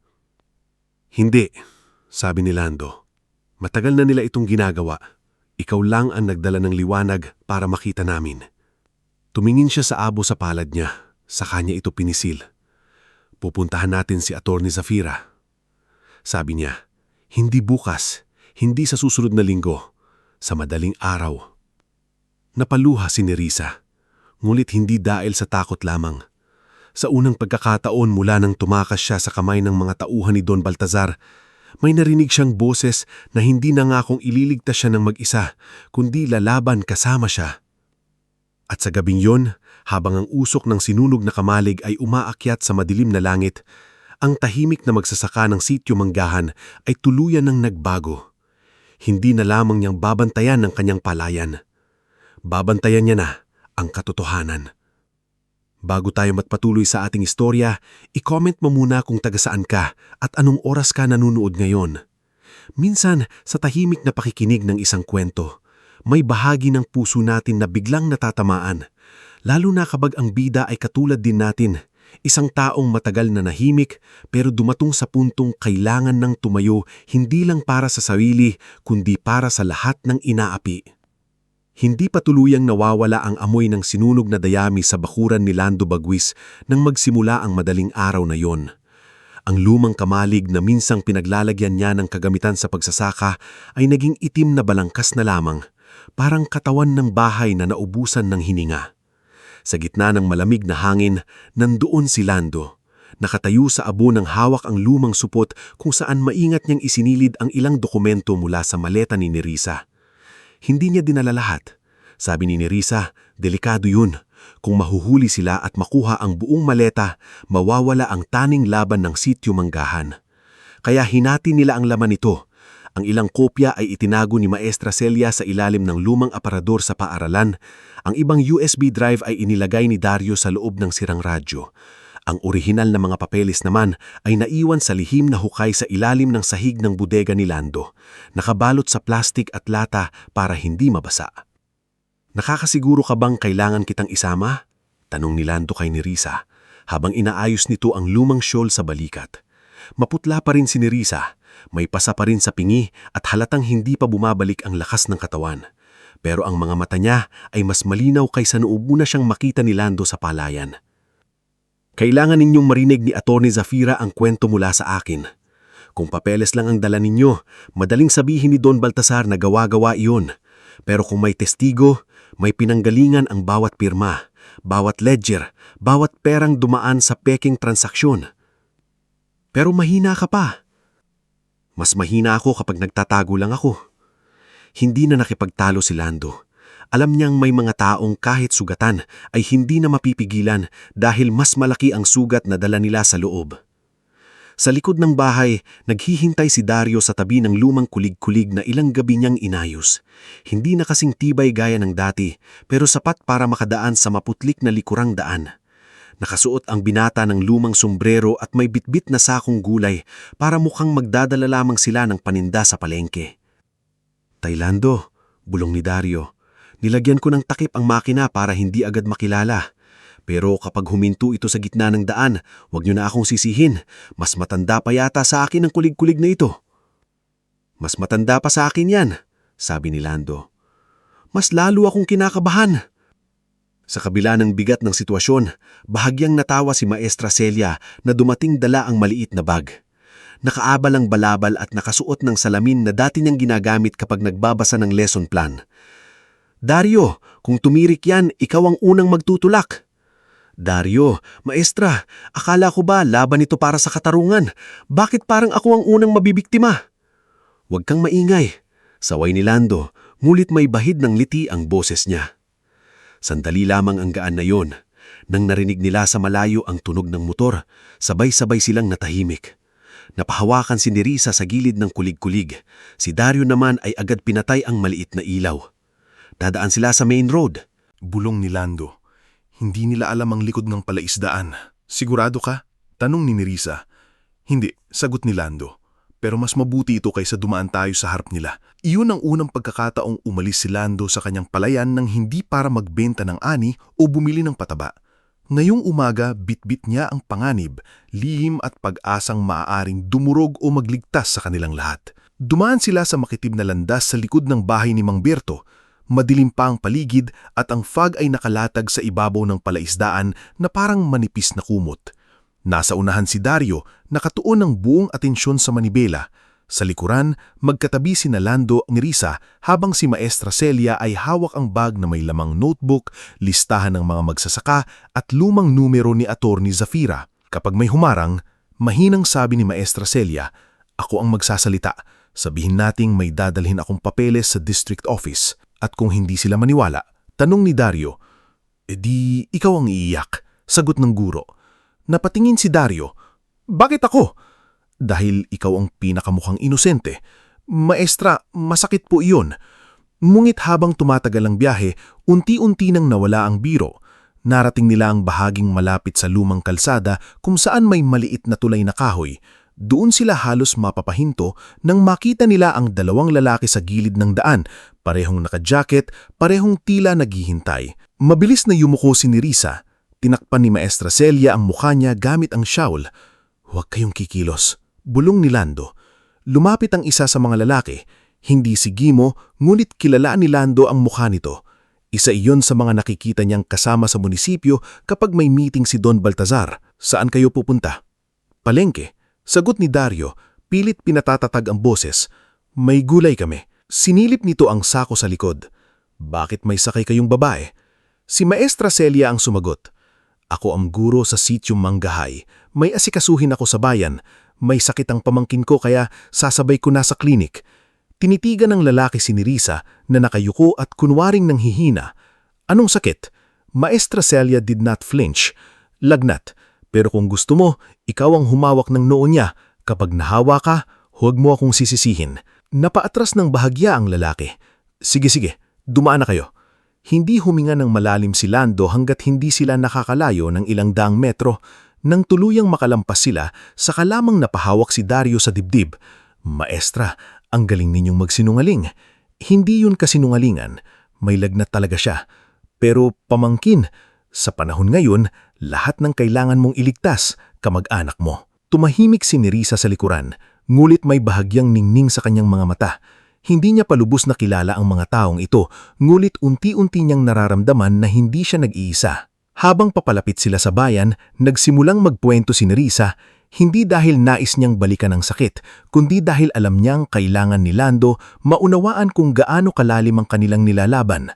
Hindi, sabi ni Lando. Matagal na nila itong ginagawa. Ikaw lang ang nagdala ng liwanag para makita namin. Tumingin siya sa abo sa palad niya. Sa kanya ito pinisil. Pupuntahan natin si Atty. Zafira. Sabi niya, hindi bukas, hindi sa susunod na linggo, sa madaling araw. Napaluha si Nerissa, ngulit hindi dahil sa takot lamang. Sa unang pagkakataon mula nang tumakas siya sa kamay ng mga tauhan ni Don Baltazar, may narinig siyang boses na hindi nangakong ililigtas siya ng mag-isa, kundi lalaban kasama siya. At sa gabing yon, habang ang usok ng sinunog na kamalig ay umaakyat sa madilim na langit, ang tahimik na magsasaka ng sitio Manggahan ay tuluyan ng nagbago. Hindi na lamang niyang babantayan ng kanyang palayan. Babantayan niya na ang katotohanan. Bago tayo magpatuloy sa ating istorya, i-comment mo muna kung taga saan ka at anong oras ka nanunood ngayon. Minsan, sa tahimik na pakikinig ng isang kwento, may bahagi ng puso natin na biglang natatamaan, lalo na kapag ang bida ay katulad din natin, isang taong matagal na nahimik pero dumatong sa puntong kailangan ng tumayo hindi lang para sa sarili kundi para sa lahat ng inaapi. Hindi pa tuluyang nawawala ang amoy ng sinunog na dayami sa bakuran ni Lando Bagwis nang magsimula ang madaling araw na yon. Ang lumang kamalig na minsang pinaglalagyan niya ng kagamitan sa pagsasaka ay naging itim na balangkas na lamang, parang katawan ng bahay na naubusan ng hininga. Sa gitna ng malamig na hangin, nandoon si Lando. Nakatayo sa abo ng hawak ang lumang supot kung saan maingat niyang isinilid ang ilang dokumento mula sa maleta ni Nerissa. Hindi niya dinala lahat. Sabi ni Nerissa, delikado yun. Kung mahuhuli sila at makuha ang buong maleta, mawawala ang taning laban ng sitio Manggahan. Kaya hinati nila ang laman nito. Ang ilang kopya ay itinago ni Maestra Celia sa ilalim ng lumang aparador sa paaralan. Ang ibang USB drive ay inilagay ni Dario sa loob ng sirang radyo. Ang orihinal na mga papeles naman ay naiwan sa lihim na hukay sa ilalim ng sahig ng bodega ni Lando, nakabalot sa plastik at lata para hindi mabasa. Nakakasiguro ka bang kailangan kitang isama? Tanong ni Lando kay Nerissa, habang inaayos nito ang lumang shawl sa balikat. Maputla pa rin si Nerissa, may pasa pa rin sa pingi at halatang hindi pa bumabalik ang lakas ng katawan. Pero ang mga mata niya ay mas malinaw kaysa noong una siyang makita ni Lando sa palayan. Kailangan ninyong marinig ni Atty. Zafira ang kwento mula sa akin. Kung papeles lang ang dala ninyo, madaling sabihin ni Don Baltazar na gawa-gawa iyon. Pero kung may testigo, may pinanggalingan ang bawat pirma, bawat ledger, bawat perang dumaan sa peking transaksyon. Pero mahina ka pa. Mas mahina ako kapag nagtatago lang ako. Hindi na nakipagtalo si Lando. Alam niyang may mga taong kahit sugatan ay hindi na mapipigilan dahil mas malaki ang sugat na dala nila sa loob. Sa likod ng bahay, naghihintay si Dario sa tabi ng lumang kulig-kulig na ilang gabi niyang inayos. Hindi na kasing tibay gaya ng dati, pero sapat para makadaan sa maputlik na likurang daan. Nakasuot ang binata ng lumang sombrero at may bitbit na sakong gulay para mukhang magdadala lamang sila ng paninda sa palengke. "Taylando," bulong ni Dario. "Nilagyan ko ng takip ang makina para hindi agad makilala. Pero kapag huminto ito sa gitna ng daan, huwag niyo na akong sisihin. Mas matanda pa yata sa akin ang kulig-kulig na ito." "Mas matanda pa sa akin yan," sabi ni Lando. "Mas lalo akong kinakabahan." Sa kabila ng bigat ng sitwasyon, bahagyang natawa si Maestra Celia na dumating dala ang maliit na bag. Nakaabal ang balabal at nakasuot ng salamin na dati niyang ginagamit kapag nagbabasa ng lesson plan. "Dario, kung tumirik yan, ikaw ang unang magtutulak." "Dario, Maestra, akala ko ba laban ito para sa katarungan? Bakit parang ako ang unang mabibiktima?" "Huwag kang maingay," saway ni Lando, ngulit may bahid ng liti ang boses niya. Sandali lamang ang gaan na yon. Nang narinig nila sa malayo ang tunog ng motor, sabay-sabay silang natahimik. Napahawakan si Nerissa sa gilid ng kulig-kulig. Si Dario naman ay agad pinatay ang maliit na ilaw. Dadaan sila sa main road. Bulong ni Lando. Hindi nila alam ang likod ng palaisdaan. "Sigurado ka?" tanong ni Nerissa. "Hindi," sagot ni Lando. "Pero mas mabuti ito kaysa dumaan tayo sa harap nila." Iyon ang unang pagkakataong umalis si Lando sa kanyang palayan nang hindi para magbenta ng ani o bumili ng pataba. Ngayong umaga, bitbit niya ang panganib, lihim at pag-asang maaaring dumurog o magligtas sa kanilang lahat. Dumaan sila sa makitib na landas sa likod ng bahay ni Mang Berto. Madilim pa ang paligid at ang fog ay nakalatag sa ibabaw ng palaisdaan na parang manipis na kumot. Nasa unahan si Dario, nakatuon ng buong atensyon sa manibela. Sa likuran, magkatabi si Lando at Nerissa habang si Maestra Celia ay hawak ang bag na may lamang notebook, listahan ng mga magsasaka at lumang numero ni Attorney Zafira. Kapag may humarang, mahinang sabi ni Maestra Celia, "Ako ang magsasalita. Sabihin nating may dadalhin akong papeles sa district office." At kung hindi sila maniwala, tanong ni Dario, "Edi ikaw ang iiyak," sagot ng guro. Napatingin si Dario, "Bakit ako?" "Dahil ikaw ang pinakamukhang inosente." "Maestra, masakit po iyon." Ngunit habang tumatagal ang biyahe, unti-unti nang nawala ang biro. Narating nila ang bahaging malapit sa lumang kalsada kung saan may maliit na tulay na kahoy. Doon sila halos mapapahinto nang makita nila ang dalawang lalaki sa gilid ng daan, parehong naka-jacket, parehong tila naghihintay. Mabilis na yumuko si Nerissa. Tinakpan ni Maestra Celia ang mukha niya gamit ang shawl. "Huwag kayong kikilos," bulong ni Lando. Lumapit ang isa sa mga lalaki. Hindi si Gimo, ngunit kilala ni Lando ang mukha nito. Isa iyon sa mga nakikita niyang kasama sa munisipyo kapag may meeting si Don Baltazar. "Saan kayo pupunta?" "Palengke," sagot ni Dario, pilit pinatatatag ang boses. "May gulay kami." Sinilip nito ang sako sa likod. "Bakit may sakay kayong babae?" Si Maestra Celia ang sumagot. "Ako ang guro sa sitio Manggahay. May asikasuhin ako sa bayan. May sakit ang pamangkin ko kaya sasabay ko na sa klinik." Tinitigan ng lalaki si Nerissa na nakayuko at kunwaring nanghihina. "Anong sakit?" Maestra Celia did not flinch. "Lagnat. Pero kung gusto mo, ikaw ang humawak ng noo niya. Kapag nahawa ka, huwag mo akong sisisihin." Napaatras ng bahagya ang lalaki. Sige, dumaan na kayo." Hindi huminga ng malalim si Lando hanggat hindi sila nakakalayo ng ilang daang metro. Nang tuluyang makalampas sila, saka lamang napahawak si Dario sa dibdib. "Maestra, ang galing ninyong magsinungaling." "Hindi yun kasinungalingan. May lagnat talaga siya. Pero pamangkin, sa panahon ngayon, lahat ng kailangan mong iligtas, kamag-anak mo." Tumahimik si Nerissa sa likuran, ngulit may bahagyang ningning sa kanyang mga mata. Hindi niya palubos na kilala ang mga taong ito, ngulit unti-unti niyang nararamdaman na hindi siya nag-iisa. Habang papalapit sila sa bayan, nagsimulang magpuwento si Nerissa, hindi dahil nais niyang balikan ang sakit, kundi dahil alam niyang kailangan ni Lando maunawaan kung gaano kalalim ang kanilang nilalaban.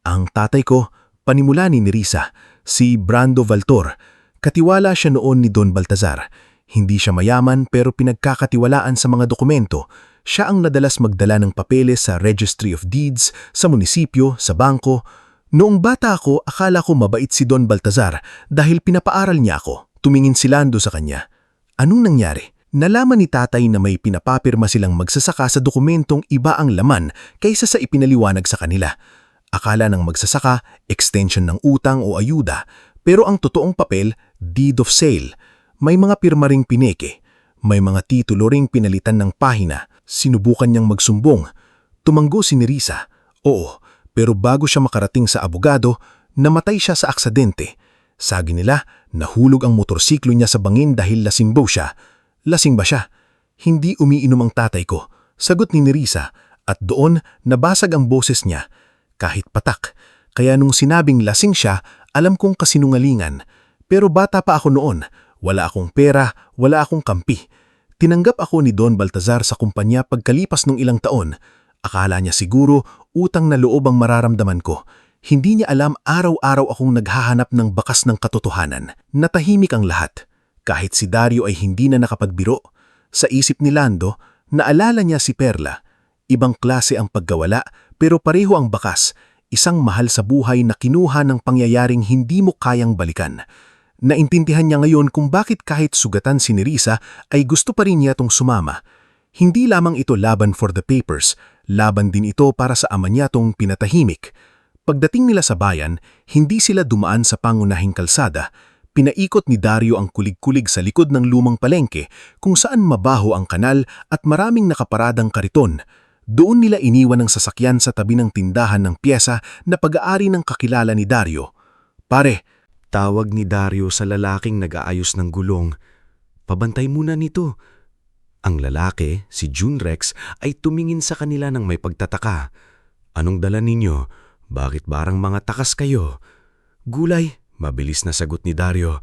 "Ang tatay ko," panimula ni Nerissa, "si Brando Valtor. Katiwala siya noon ni Don Baltazar. Hindi siya mayaman pero pinagkakatiwalaan sa mga dokumento. Siya ang nadalas magdala ng papeles sa Registry of Deeds, sa munisipyo, sa bangko. Noong bata ako, akala ko mabait si Don Baltazar dahil pinapaaral niya ako." Tumingin si Lando sa kanya. Anong nangyari? Nalaman ni tatay na may pinapapirma silang magsasaka sa dokumentong iba ang laman kaysa sa ipinaliwanag sa kanila. Akala ng magsasaka, extension ng utang o ayuda, pero ang totoong papel, deed of sale. May mga pirma ring pineke, may mga titulo ring pinalitan ng pahina. Sinubukan niyang magsumbong. Tumanggo si Nerissa. Oo, pero bago siya makarating sa abogado, namatay siya sa aksidente. Sabi nila, nahulog ang motorsiklo niya sa bangin dahil lasing siya. Lasing ba siya? Hindi umiinom ang tatay ko, sagot ni Nerissa, at doon nabasag ang boses niya. Kahit patak, kaya nung sinabing lasing siya, alam kong kasinungalingan. Pero bata pa ako noon, wala akong pera, wala akong kampi. Tinanggap ako ni Don Baltazar sa kumpanya pagkalipas ng ilang taon. Akala niya siguro utang na loob ang mararamdaman ko. Hindi niya alam araw-araw akong naghahanap ng bakas ng katotohanan. Natahimik ang lahat. Kahit si Dario ay hindi na nakapagbiro. Sa isip ni Lando, naalala niya si Perla. Ibang klase ang pagkawala pero pareho ang bakas. Isang mahal sa buhay na kinuha ng pangyayaring hindi mo kayang balikan. Naintindihan niya ngayon kung bakit kahit sugatan si Nerissa ay gusto pa rin niya itong sumama. Hindi lamang ito laban for the papers, laban din ito para sa ama niya itong pinatahimik. Pagdating nila sa bayan, hindi sila dumaan sa pangunahing kalsada. Pinaikot ni Dario ang kulig-kulig sa likod ng lumang palengke kung saan mabaho ang kanal at maraming nakaparadang kariton. Doon nila iniwan ang sasakyan sa tabi ng tindahan ng pyesa na pag-aari ng kakilala ni Dario. Pare, Tawag ni Dario sa lalaking nag-aayos ng gulong. Pabantay muna nito. Ang lalaki, si Junrex, ay tumingin sa kanila ng may pagtataka. Anong dala ninyo? Bakit barang mga takas kayo? Gulay, mabilis na sagot ni Dario.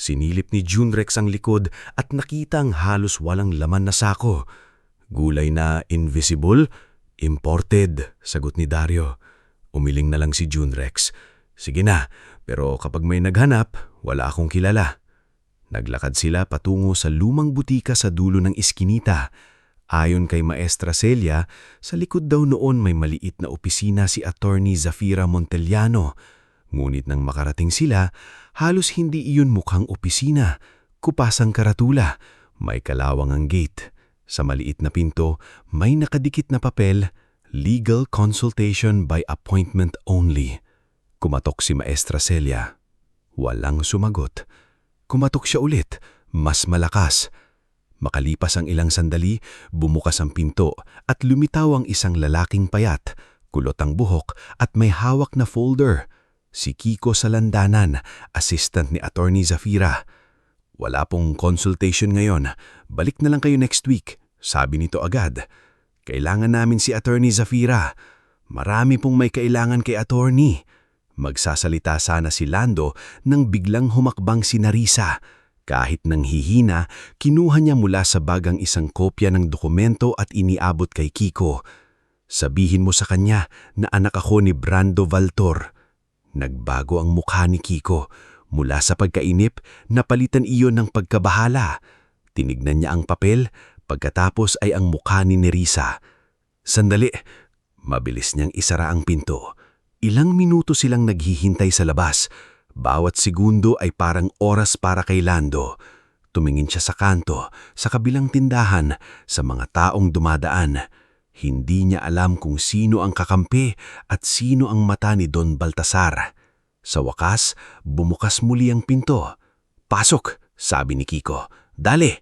Sinilip ni Junrex ang likod at nakita ang halos walang laman na sako. Gulay na invisible? Imported, sagot ni Dario. Umiling na lang si Junrex. Sige na, pero kapag may naghanap, wala akong kilala. Naglakad sila patungo sa lumang butika sa dulo ng iskinita. Ayon kay Maestra Celia, sa likod daw noon may maliit na opisina si Attorney Zafira Montellano. Ngunit nang makarating sila, halos hindi iyon mukhang opisina. Kupasang karatula, may kalawang ang gate. Sa maliit na pinto, may nakadikit na papel, Legal Consultation by Appointment Only. Kumatok si Maestra Celia. Walang sumagot. Kumatok siya ulit, mas malakas. Makalipas ang ilang sandali, bumukas ang pinto at lumitaw ang isang lalaking payat, kulot ang buhok at may hawak na folder. Si Kiko Salandanan, assistant ni Attorney Zafira. Wala pong consultation ngayon. Balik na lang kayo next week, sabi nito agad. Kailangan namin si Attorney Zafira. Marami pong may kailangan kay Attorney. Magsasalita sana si Lando nang biglang humakbang si Nerissa. Kahit nang hihina, kinuha niya mula sa bagang isang kopya ng dokumento at iniabot kay Kiko. Sabihin mo sa kanya na anak ako ni Brando Valtor. Nagbago ang mukha ni Kiko. Mula sa pagkainip, napalitan iyon ng pagkabahala. Tinignan niya ang papel, pagkatapos ay ang mukha ni Nerissa. Sandali, mabilis niyang isara ang pinto. Ilang minuto silang naghihintay sa labas. Bawat segundo ay parang oras para kay Lando. Tumingin siya sa kanto, sa kabilang tindahan, sa mga taong dumadaan. Hindi niya alam kung sino ang kakampi at sino ang mata ni Don Baltasar. Sa wakas, bumukas muli ang pinto. Pasok, sabi ni Kiko. Dali.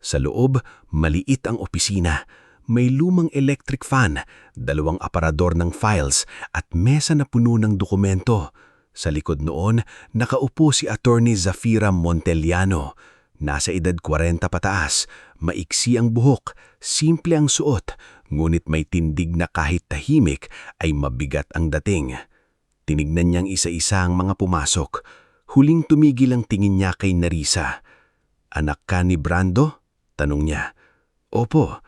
Sa loob, maliit ang opisina. May lumang electric fan, 2 aparador ng files at mesa na puno ng dokumento. Sa likod noon, nakaupo si Attorney Zafira Montellano. Nasa edad 40 pataas, maiksi ang buhok, simple ang suot, ngunit may tindig na kahit tahimik ay mabigat ang dating. Tinignan niyang isa-isa ang mga pumasok. Huling tumigil ang tingin niya kay Nerissa. Anak ka ni Brando? Tanong niya. Opo.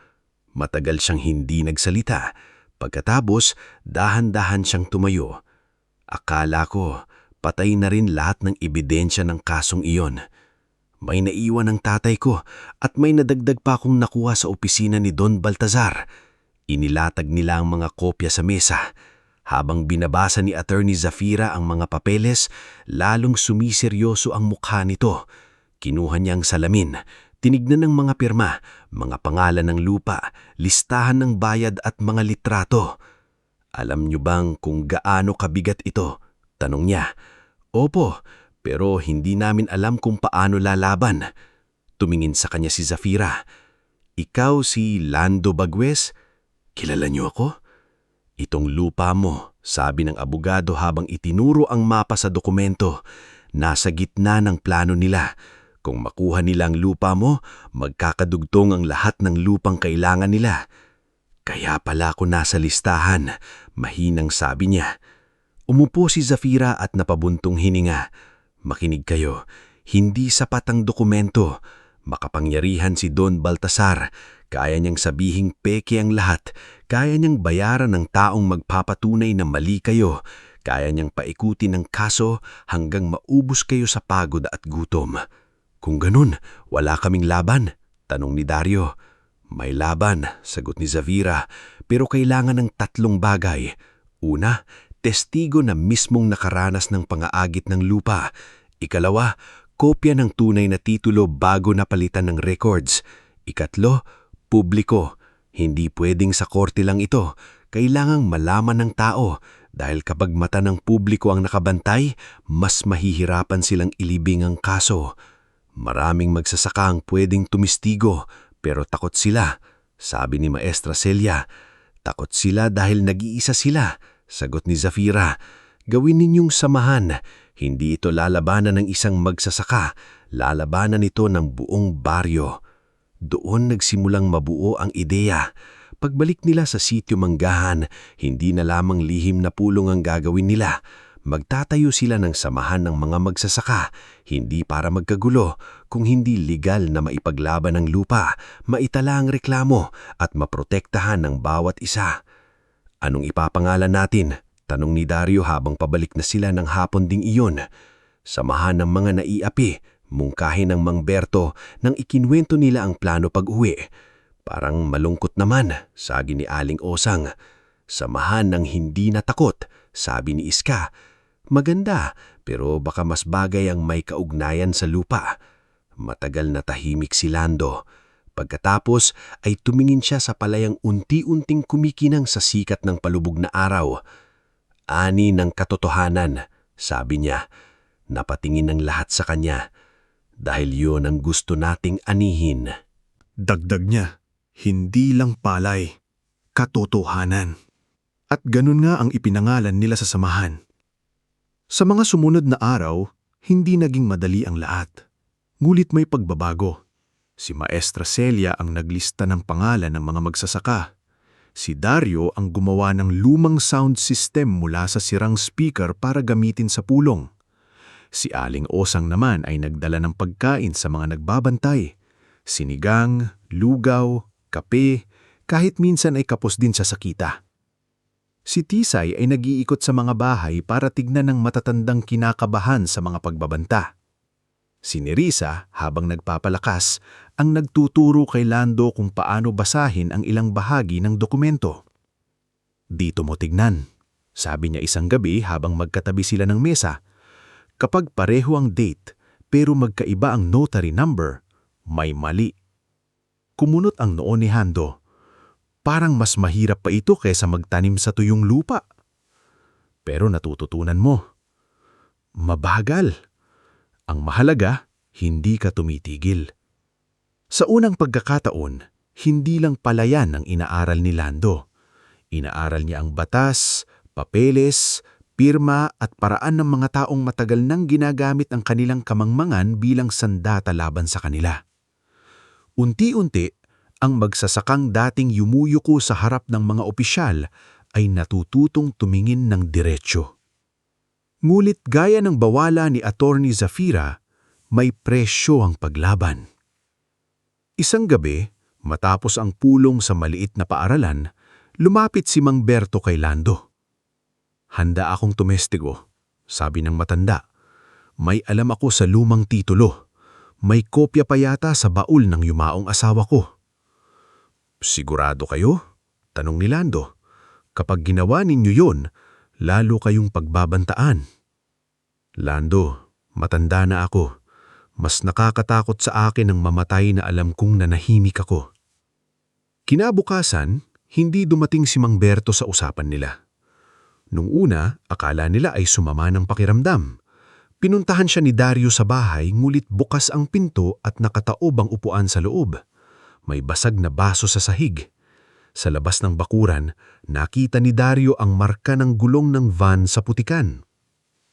Matagal siyang hindi nagsalita. Pagkatapos, dahan-dahan siyang tumayo. Akala ko, patay na rin lahat ng ebidensya ng kasong iyon. May naiwan ang tatay ko at may nadagdag pa akong nakuha sa opisina ni Don Baltazar. Inilatag nila ang mga kopya sa mesa. Habang binabasa ni Attorney Zafira ang mga papeles, lalong sumiseryoso ang mukha nito. Kinuha niyang salamin. Tinignan ng mga pirma, mga pangalan ng lupa, listahan ng bayad at mga litrato. Alam niyo bang kung gaano kabigat ito? Tanong niya. Opo, pero hindi namin alam kung paano lalaban. Tumingin sa kanya si Zafira. Ikaw si Lando Bagwes? Kilala niyo ako? Itong lupa mo, sabi ng abogado habang itinuro ang mapa sa dokumento. Nasa gitna ng plano nila. Kung makuha nila ang lupa mo, magkakadugtong ang lahat ng lupang kailangan nila. Kaya pala ako nasa listahan, mahinang sabi niya. Umupo si Zafira at napabuntong hininga. Makinig kayo, hindi sapat ang dokumento. Makapangyarihan si Don Baltasar. Kaya niyang sabihing peke ang lahat. Kaya niyang bayaran ng taong magpapatunay na mali kayo. Kaya niyang paikutin ang kaso hanggang maubos kayo sa pagod at gutom. Kung ganun, wala kaming laban, tanong ni Dario. May laban, sagot ni Zafira, pero kailangan ng 3 bagay. Una, testigo na mismong nakaranas ng pangaagit ng lupa. Ikalawa, kopya ng tunay na titulo bago napalitan ng records. Ikatlo, publiko. Hindi pwedeng sa korte lang ito. Kailangang malaman ng tao dahil kapag mata ng publiko ang nakabantay, mas mahihirapan silang ilibing ang kaso. Maraming magsasaka ang pwedeng tumistigo pero takot sila, sabi ni Maestra Celia. Takot sila dahil nag-iisa sila, sagot ni Zafira. Gawin ninyong samahan, hindi ito lalabanan ng isang magsasaka, lalabanan ito ng buong baryo. Doon nagsimulang mabuo ang ideya. Pagbalik nila sa sitio Manggahan, hindi na lamang lihim na pulong ang gagawin nila. Magtatayo sila ng samahan ng mga magsasaka, hindi para magkagulo, kung hindi legal na maipaglaban ng lupa, maitala ang reklamo at maprotektahan ng bawat isa. Anong ipapangalan natin? Tanong ni Dario habang pabalik na sila ng hapon ding iyon. Samahan ng mga naiapi, mungkahin ng Mang Berto nang ikinwento nila ang plano pag-uwi. Parang malungkot naman, sabi ni Aling Osang. Samahan ng hindi natakot, sabi ni Iska. Maganda, pero baka mas bagay ang may kaugnayan sa lupa. Matagal na tahimik si Lando. Pagkatapos ay tumingin siya sa palayang unti-unting kumikinang sa sikat ng palubog na araw. Ani ng katotohanan, sabi niya. Napatingin ng lahat sa kanya. Dahil yun ang gusto nating anihin. Dagdag niya, hindi lang palay, katotohanan. At ganun nga ang ipinangalan nila sa samahan. Sa mga sumunod na araw, hindi naging madali ang lahat. Ngulit may pagbabago. Si Maestra Celia ang naglista ng pangalan ng mga magsasaka. Si Dario ang gumawa ng lumang sound system mula sa sirang speaker para gamitin sa pulong. Si Aling Osang naman ay nagdala ng pagkain sa mga nagbabantay. Sinigang, lugaw, kape, kahit minsan ay kapos din sa sakita. Si Tisay ay nag-iikot sa mga bahay para tignan ng matatandang kinakabahan sa mga pagbabanta. Si Nerissa, habang nagpapalakas, ang nagtuturo kay Lando kung paano basahin ang ilang bahagi ng dokumento. Dito mo tignan, sabi niya isang gabi habang magkatabi sila ng mesa. Kapag pareho ang date pero magkaiba ang notary number, may mali. Kumunot ang noo ni Hando. Parang mas mahirap pa ito kaysa magtanim sa tuyong lupa. Pero natututunan mo. Mabagal. Ang mahalaga, hindi ka tumitigil. Sa unang pagkakataon, hindi lang palayan ang inaaral ni Lando. Inaaral niya ang batas, papeles, pirma at paraan ng mga taong matagal nang ginagamit ang kanilang kamangmangan bilang sandata laban sa kanila. Unti-unti, ang magsasakang dating yumuyuko sa harap ng mga opisyal ay natututong tumingin ng diretsyo. Ngulit gaya ng bawala ni Attorney Zafira, may presyo ang paglaban. Isang gabi, matapos ang pulong sa maliit na paaralan, lumapit si Mang Berto kay Lando. Handa akong tumestigo, sabi ng matanda. May alam ako sa lumang titulo. May kopya pa yata sa baul ng yumaong asawa ko. Sigurado kayo? Tanong ni Lando. Kapag ginawa ninyo yon, lalo kayong pagbabantaan. Lando, matanda na ako. Mas nakakatakot sa akin ang mamatay na alam kong nanahimik ako. Kinabukasan, hindi dumating si Mang Berto sa usapan nila. Nung una, akala nila ay sumama ng pakiramdam. Pinuntahan siya ni Dario sa bahay ngulit bukas ang pinto at nakataob ang upuan sa loob. May basag na baso sa sahig. Sa labas ng bakuran, nakita ni Dario ang marka ng gulong ng van sa putikan.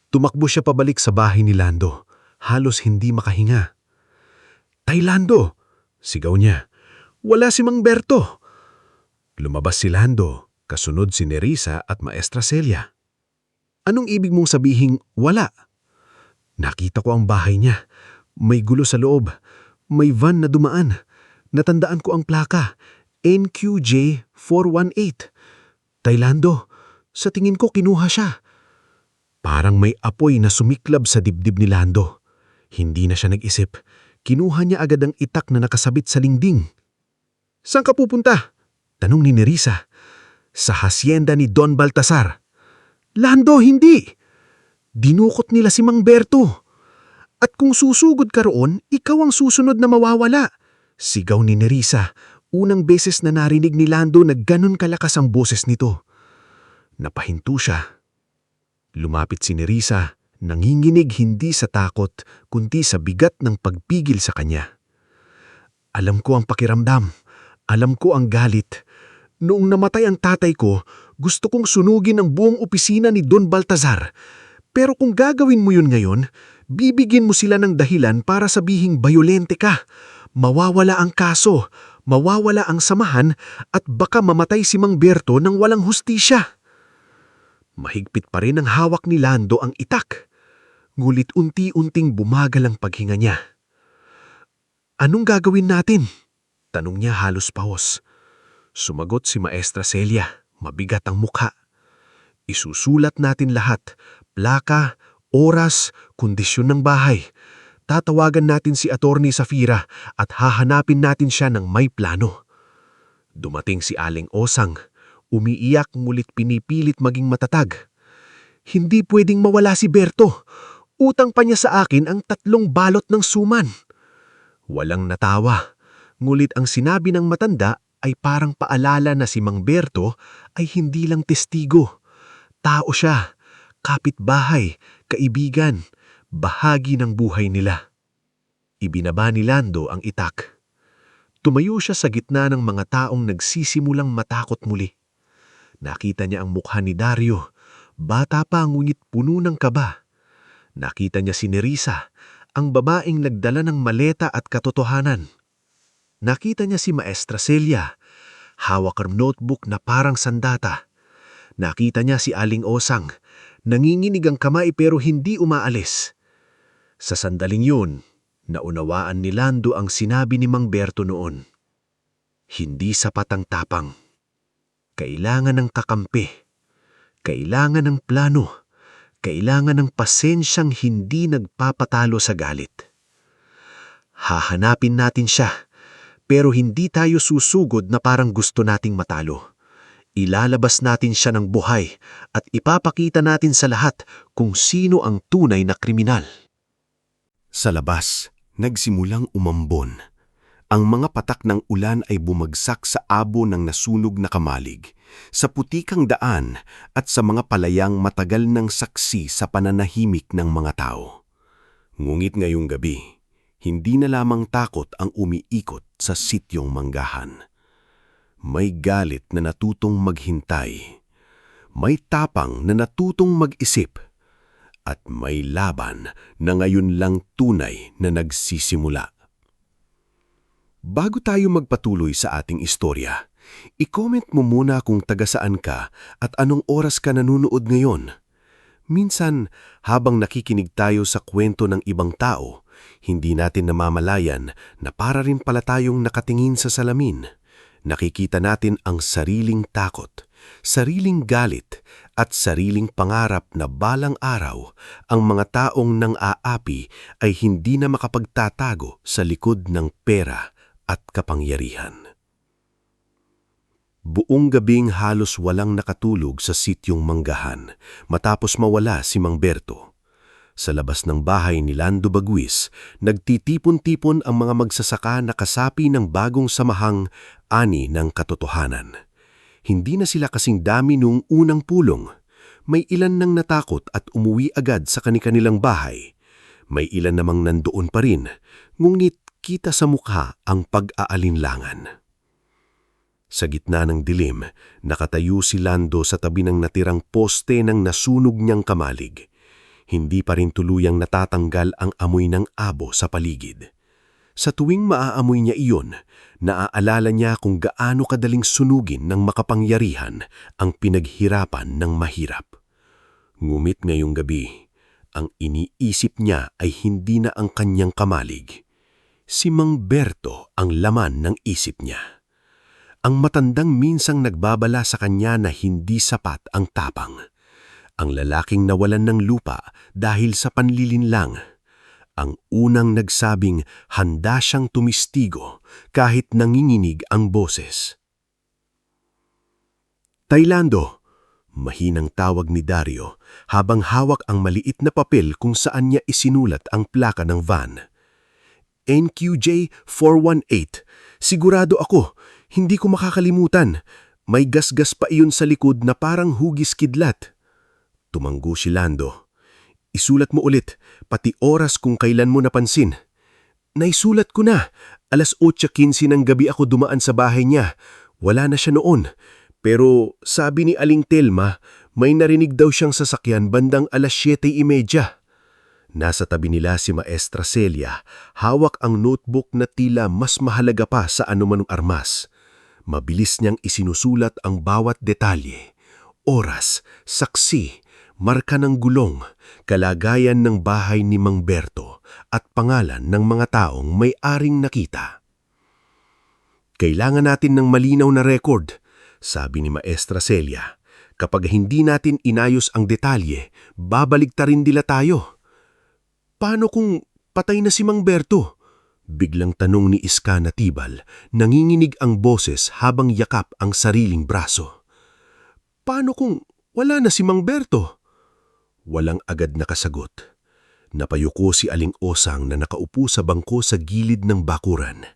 Tumakbo siya pabalik sa bahay ni Lando, halos hindi makahinga. "Tay Lando!" sigaw niya. "Wala si Mang Berto!" Lumabas si Lando, kasunod si Nerissa at Maestra Celia. "Anong ibig mong sabihing wala?" "Nakita ko ang bahay niya. May gulo sa loob. May van na dumaan. Natandaan ko ang plaka, NQJ 418. Tay Lando, sa tingin ko kinuha siya." Parang may apoy na sumiklab sa dibdib ni Lando. Hindi na siya nag-isip. Kinuha niya agad ang itak na nakasabit sa lingding. "Saan ka pupunta?" tanong ni Nerissa. "Sa hasyenda ni Don Baltasar." "Lando, hindi! Dinukot nila si Mang Berto. At kung susugod ka roon, ikaw ang susunod na mawawala." Sigaw ni Nerissa. Unang beses na narinig ni Lando na ganon kalakas ang boses nito. Napahinto siya. Lumapit si Nerissa, nanginginig hindi sa takot, kundi sa bigat ng pagpigil sa kanya. "Alam ko ang pakiramdam. Alam ko ang galit. Noong namatay ang tatay ko, gusto kong sunugin ang buong opisina ni Don Baltasar. Pero kung gagawin mo yun ngayon, bibigyan mo sila ng dahilan para sabihing bayolente ka. Mawawala ang kaso, mawawala ang samahan, at baka mamatay si Mang Berto nang walang hustisya." Mahigpit pa rin ang hawak ni Lando ang itak. Ngulit unti-unting bumagal ang paghinga niya. "Anong gagawin natin?" tanong niya halos pahos. Sumagot si Maestra Celia, mabigat ang mukha. "Isusulat natin lahat, plaka, oras, kondisyon ng bahay. Tatawagan natin si Attorney Safira at hahanapin natin siya ng may plano." Dumating si Aling Osang, umiiyak ngulit pinipilit maging matatag. "Hindi pwedeng mawala si Berto. Utang pa niya sa akin ang 3 balot ng suman." Walang natawa, ngulit ang sinabi ng matanda ay parang paalala na si Mang Berto ay hindi lang testigo. Tao siya, kapitbahay, kaibigan, bahagi ng buhay nila. Ibinaba ni Lando ang itak. Tumayo siya sa gitna ng mga taong nagsisimulang matakot muli. Nakita niya ang mukha ni Dario, bata pa ngunit puno ng kaba. Nakita niya si Nerissa, ang babaeng nagdala ng maleta at katotohanan. Nakita niya si Maestra Celia, hawak ang notebook na parang sandata. Nakita niya si Aling Osang, nanginginig ang kamay pero hindi umaalis. Sa sandaling yun, naunawaan ni Lando ang sinabi ni Mang Berto noon. Hindi sapat ang tapang. Kailangan ng kakampi. Kailangan ng plano. Kailangan ng pasensyang hindi nagpapatalo sa galit. Hahanapin natin siya, pero hindi tayo susugod na parang gusto nating matalo. Ilalabas natin siya ng buhay at ipapakita natin sa lahat kung sino ang tunay na kriminal. Sa labas, nagsimulang umambon. Ang mga patak ng ulan ay bumagsak sa abo ng nasunog na kamalig, sa putikang daan at sa mga palayang matagal ng saksi sa pananahimik ng mga tao. Ngunit ngayong gabi, hindi na lamang takot ang umiikot sa sityong Manggahan. May galit na natutong maghintay, may tapang na natutong mag-isip, at may laban na ngayon lang tunay na nagsisimula. Bago tayo magpatuloy sa ating istorya, i-comment mo muna kung taga saan ka at anong oras ka nanonood ngayon. Minsan, habang nakikinig tayo sa kwento ng ibang tao, hindi natin namamalayan na para rin pala tayong nakatingin sa salamin. Nakikita natin ang sariling takot, sariling galit, at sariling pangarap na balang araw ang mga taong nang aapi ay hindi na makapagtatago sa likod ng pera at kapangyarihan. Buong gabing halos walang nakatulog sa sityong Manggahan matapos mawala si Mang Berto. Sa labas ng bahay ni Lando Bagwis, nagtitipon-tipon ang mga magsasaka na kasapi ng bagong samahang ani ng katotohanan. Hindi na sila kasing dami noong unang pulong. May ilan nang natakot at umuwi agad sa kanilang bahay. May ilan namang nandoon pa rin, ngunit kita sa mukha ang pag-aalinlangan. Sa gitna ng dilim, nakatayo si Lando sa tabi ng natirang poste ng nasunog niyang kamalig. Hindi pa rin tuluyang natatanggal ang amoy ng abo sa paligid. Sa tuwing maaamoy niya iyon, naaalala niya kung gaano kadaling sunugin ng makapangyarihan ang pinaghirapan ng mahirap. Ngumit ngayong gabi, ang iniisip niya ay hindi na ang kanyang kamalig. Si Mang Berto ang laman ng isip niya. Ang matandang minsang nagbabala sa kanya na hindi sapat ang tapang. Ang lalaking nawalan ng lupa dahil sa panlilinlang. Ang unang nagsabing handa siyang tumistigo kahit nanginginig ang boses. Taylando, mahinang tawag ni Dario habang hawak ang maliit na papel kung saan niya isinulat ang plaka ng van. NQJ 418. Sigurado ako, hindi ko makakalimutan. May gasgas pa iyon sa likod na parang hugis kidlat. Tumanggo si Lando. Isulat mo ulit, pati oras kung kailan mo napansin. Naisulat ko na. Alas 8:15 ng gabi ako dumaan sa bahay niya. Wala na siya noon. Pero sabi ni Aling Telma, may narinig daw siyang sasakyan bandang alas 7:30. Nasa tabi nila si Maestra Celia, hawak ang notebook na tila mas mahalaga pa sa anumanong armas. Mabilis niyang isinusulat ang bawat detalye. Oras, saksi, marka ng gulong, kalagayan ng bahay ni Mang Berto at pangalan ng mga taong may-aring nakita. Kailangan natin ng malinaw na record, sabi ni Maestra Celia. Kapag hindi natin inayos ang detalye, babaligtarin nila tayo. Paano kung patay na si Mang Berto? Biglang tanong ni Iska Natibal, nanginginig ang boses habang yakap ang sariling braso. Paano kung wala na si Mang Berto? Walang agad na kasagot. Napayuko si Aling Osang na nakaupo sa bangko sa gilid ng bakuran.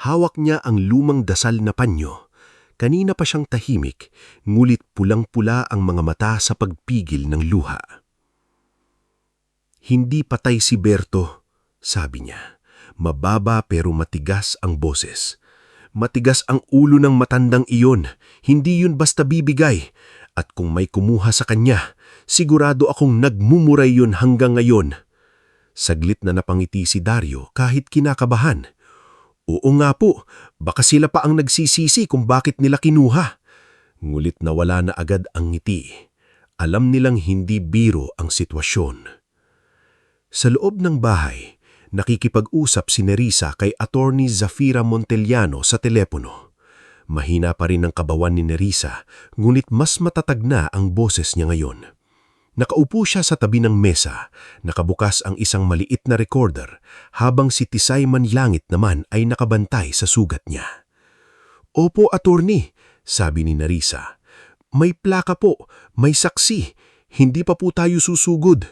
Hawak niya ang lumang dasal na panyo. Kanina pa siyang tahimik, ngulit pulang-pula ang mga mata sa pagpigil ng luha. Hindi patay si Berto, sabi niya. Mababa pero matigas ang boses. Matigas ang ulo ng matandang iyon. Hindi yun basta bibigay. At kung may kumuha sa kanya, sigurado akong nagmumuray yun hanggang ngayon. Saglit na napangiti si Dario kahit kinakabahan. Oo nga po, baka sila pa ang nagsisisi kung bakit nila kinuha. Ngulit nawala na agad ang ngiti. Alam nilang hindi biro ang sitwasyon. Sa loob ng bahay, nakikipag-usap si Nerissa kay Attorney Zafira Montellano sa telepono. Mahina pa rin ang kabawan ni Nerissa, ngunit mas matatag na ang boses niya ngayon. Nakaupo siya sa tabi ng mesa, nakabukas ang isang maliit na recorder, habang si Tisay Manlangit naman ay nakabantay sa sugat niya. Opo, Attorney, sabi ni Nerissa. May plaka po, may saksi, hindi pa po tayo susugod.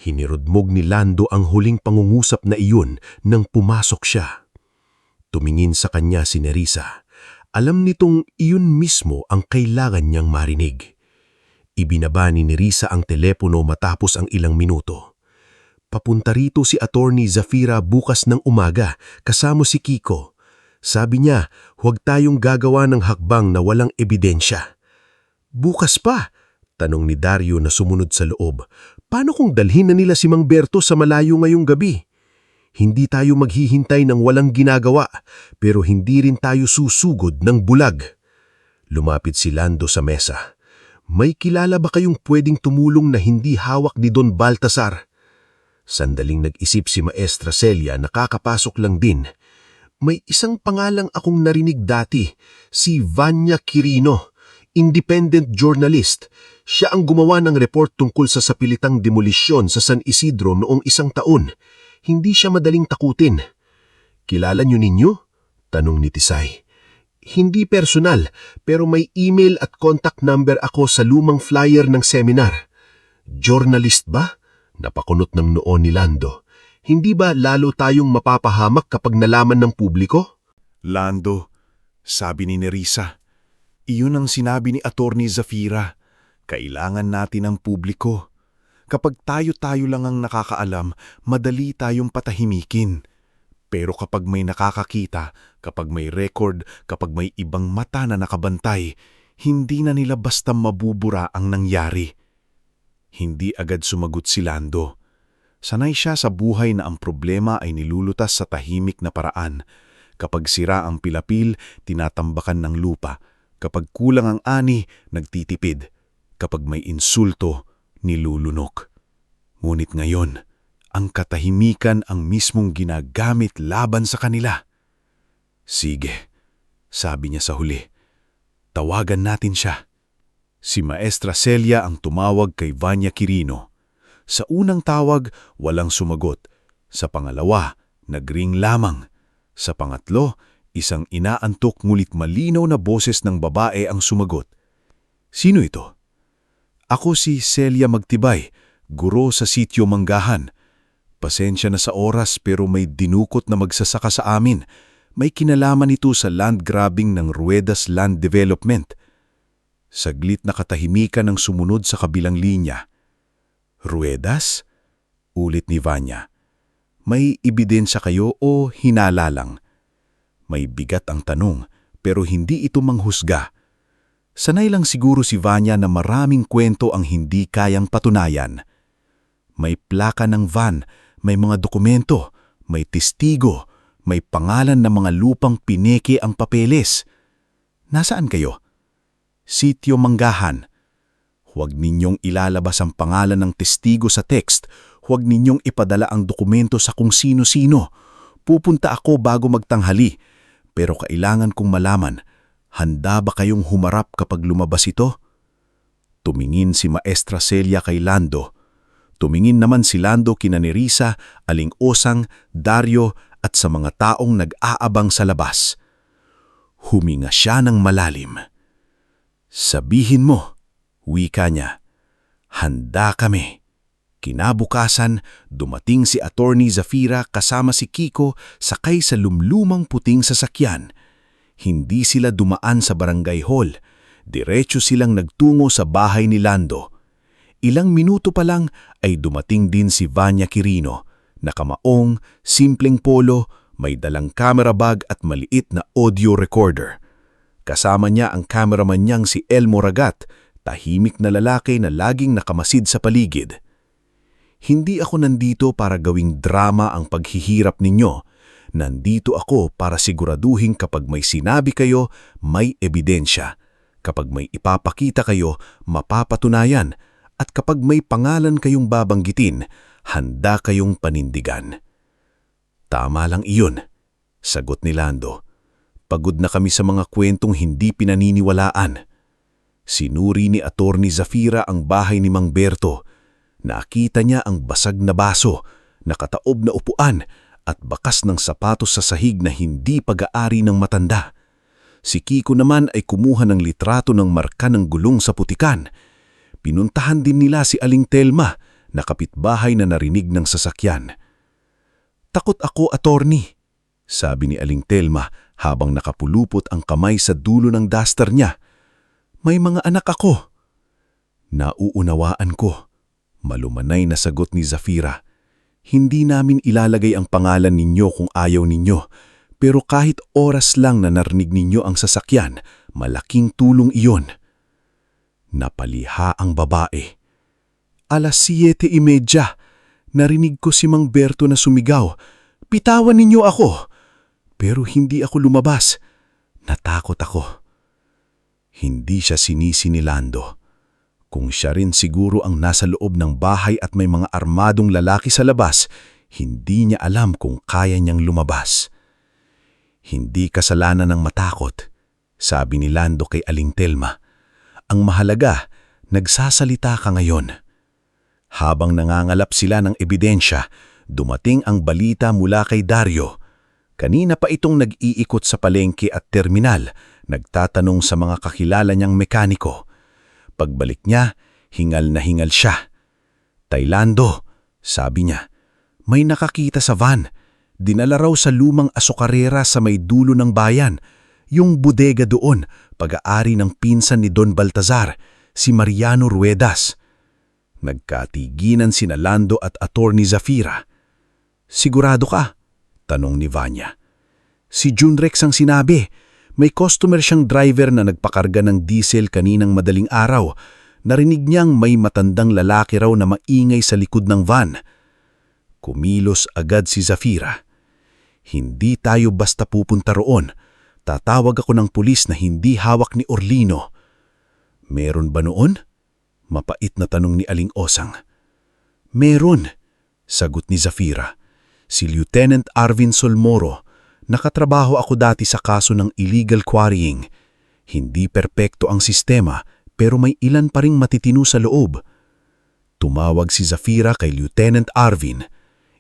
Hinirudmog ni Lando ang huling pangungusap na iyon nang pumasok siya. Tumingin sa kanya si Nerissa. Alam nitong iyon mismo ang kailangan niyang marinig. Ibinaba ni Nerissa ang telepono matapos ang ilang minuto. Papunta rito si Attorney Zafira bukas ng umaga kasama si Kiko. Sabi niya, huwag tayong gagawa ng hakbang na walang ebidensya. Bukas pa? Tanong ni Dario na sumunod sa loob. Paano kung dalhin na nila si Mang Berto sa malayo ngayong gabi? Hindi tayo maghihintay ng walang ginagawa, pero hindi rin tayo susugod ng bulag. Lumapit si Lando sa mesa. May kilala ba kayong pwedeng tumulong na hindi hawak ni Don Baltasar? Sandaling nag-isip si Maestra Celia, nakakapasok lang din. May isang pangalang akong narinig dati, si Vanya Quirino, independent journalist. Siya ang gumawa ng report tungkol sa sapilitang demolisyon sa San Isidro noong 1 taon. Hindi siya madaling takutin. Kilala niyo ninyo? Tanong ni Tisay. Hindi personal, pero may email at contact number ako sa lumang flyer ng seminar. Journalist ba? Napakunot ng noo ni Lando. Hindi ba lalo tayong mapapahamak kapag nalaman ng publiko? Lando, sabi ni Nerissa, iyon ang sinabi ni Attorney Zafira. Kailangan natin ang publiko. Kapag tayo-tayo lang ang nakakaalam, madali tayong patahimikin. Pero kapag may nakakakita, kapag may record, kapag may ibang mata na nakabantay, hindi na nila basta mabubura ang nangyari. Hindi agad sumagot si Lando. Sanay siya sa buhay na ang problema ay nilulutas sa tahimik na paraan. Kapag sira ang pilapil, tinatambakan ng lupa. Kapag kulang ang ani, nagtitipid. Kapag may insulto, nilulunok. Ngunit ngayon, ang katahimikan ang mismong ginagamit laban sa kanila. Sige, sabi niya sa huli. Tawagan natin siya. Si Maestra Celia ang tumawag kay Vanya Quirino. Sa unang tawag, walang sumagot. Sa pangalawa, nagring lamang. Sa pangatlo, isang inaantok ngulit malinaw na boses ng babae ang sumagot. Sino ito? Ako si Celia Magtibay, guro sa sitio Manggahan. Pasensya na sa oras pero may dinukot na magsasaka sa amin. May kinalaman ito sa land grabbing ng Ruedas Land Development. Saglit na katahimikan ang sumunod sa kabilang linya. Ruedas? Ulit ni Vanya. May ebidensya kayo o hinala lang? May bigat ang tanong pero hindi ito manghusga. Sanay lang siguro si Vanya na maraming kwento ang hindi kayang patunayan. May plaka ng van, may mga dokumento, may testigo, may pangalan ng mga lupang pineke ang papeles. Nasaan kayo? Sitio Manggahan. Huwag ninyong ilalabas ang pangalan ng testigo sa text. Huwag ninyong ipadala ang dokumento sa kung sino-sino. Pupunta ako bago magtanghali. Pero kailangan kong malaman, handa ba kayong humarap kapag lumabas ito? Tumingin si Maestra Celia kay Lando. Tumingin naman si Lando kina Nerissa, Aling Osang, Dario at sa mga taong nag-aabang sa labas. Huminga siya ng malalim. Sabihin mo, wika niya, handa kami. Kinabukasan, dumating si Attorney Zafira kasama si Kiko sakay sa lumlumang puting sasakyan. Hindi sila dumaan sa barangay hall. Diretso silang nagtungo sa bahay ni Lando. Ilang minuto pa lang ay dumating din si Vanya Quirino. Nakamaong, simpleng polo, may dalang camera bag at maliit na audio recorder. Kasama niya ang cameraman niyang si Elmo Ragat, tahimik na lalaki na laging nakamasid sa paligid. Hindi ako nandito para gawing drama ang paghihirap ninyo. Nandito ako para siguraduhin kapag may sinabi kayo, may ebidensya. Kapag may ipapakita kayo, mapapatunayan. At kapag may pangalan kayong babanggitin, handa kayong panindigan. Tama lang iyon, sagot ni Lando. Pagod na kami sa mga kwentong hindi pinaniniwalaan. Sinuri ni Attorney Zafira ang bahay ni Mang Berto. Nakita niya ang basag na baso, nakataob na upuan at bakas ng sapatos sa sahig na hindi pag-aari ng matanda. Si Kiko naman ay kumuha ng litrato ng marka ng gulong sa putikan. Pinuntahan din nila si Aling Telma, na kapitbahay na narinig ng sasakyan. Takot ako, attorney, sabi ni Aling Telma habang nakapulupot ang kamay sa dulo ng duster niya. May mga anak ako. Nauunawaan ko. Malumanay na sagot ni Zafira. Hindi namin ilalagay ang pangalan ninyo kung ayaw ninyo, pero kahit oras lang na narinig ninyo ang sasakyan, malaking tulong iyon. Napaliha ang babae. 7:30, narinig ko si Mang Berto na sumigaw, "Pitawan ninyo ako!" Pero hindi ako lumabas. Natakot ako. Hindi siya sinisi ni Lando. Kung siya rin siguro ang nasa loob ng bahay at may mga armadong lalaki sa labas, hindi niya alam kung kaya niyang lumabas. Hindi kasalanan ng matakot, sabi ni Lando kay Aling Telma. Ang mahalaga, nagsasalita ka ngayon. Habang nangangalap sila ng ebidensya, dumating ang balita mula kay Dario. Kanina pa itong nag-iikot sa palengke at terminal, nagtatanong sa mga kakilala niyang mekaniko. Pagbalik niya, hingal na hingal siya. "Taylando," Sabi niya, may nakakita sa van. Dinala raw sa lumang asokarera sa may dulo ng bayan. Yung bodega doon, pag-aari ng pinsan ni Don Baltazar, si Mariano Ruedas. Nagkatiginan sina Lando at Attorney Zafira. Sigurado ka? Tanong ni Vanya. Si Junrex ang sinabi. May customer siyang driver na nagpakarga ng diesel kaninang madaling araw. Narinig niyang may matandang lalaki raw na maingay sa likod ng van. Kumilos agad si Zafira. Hindi tayo basta pupunta roon. Tatawag ako ng pulis na hindi hawak ni Orlino. Meron ba noon? Mapait na tanong ni Aling Osang. Meron, sagot ni Zafira. Si Lieutenant Arvin Solmoro. Nakatrabaho ako dati sa kaso ng illegal quarrying. Hindi perpekto ang sistema pero may ilan pa ring matitino sa loob. Tumawag si Zafira kay Lieutenant Arvin.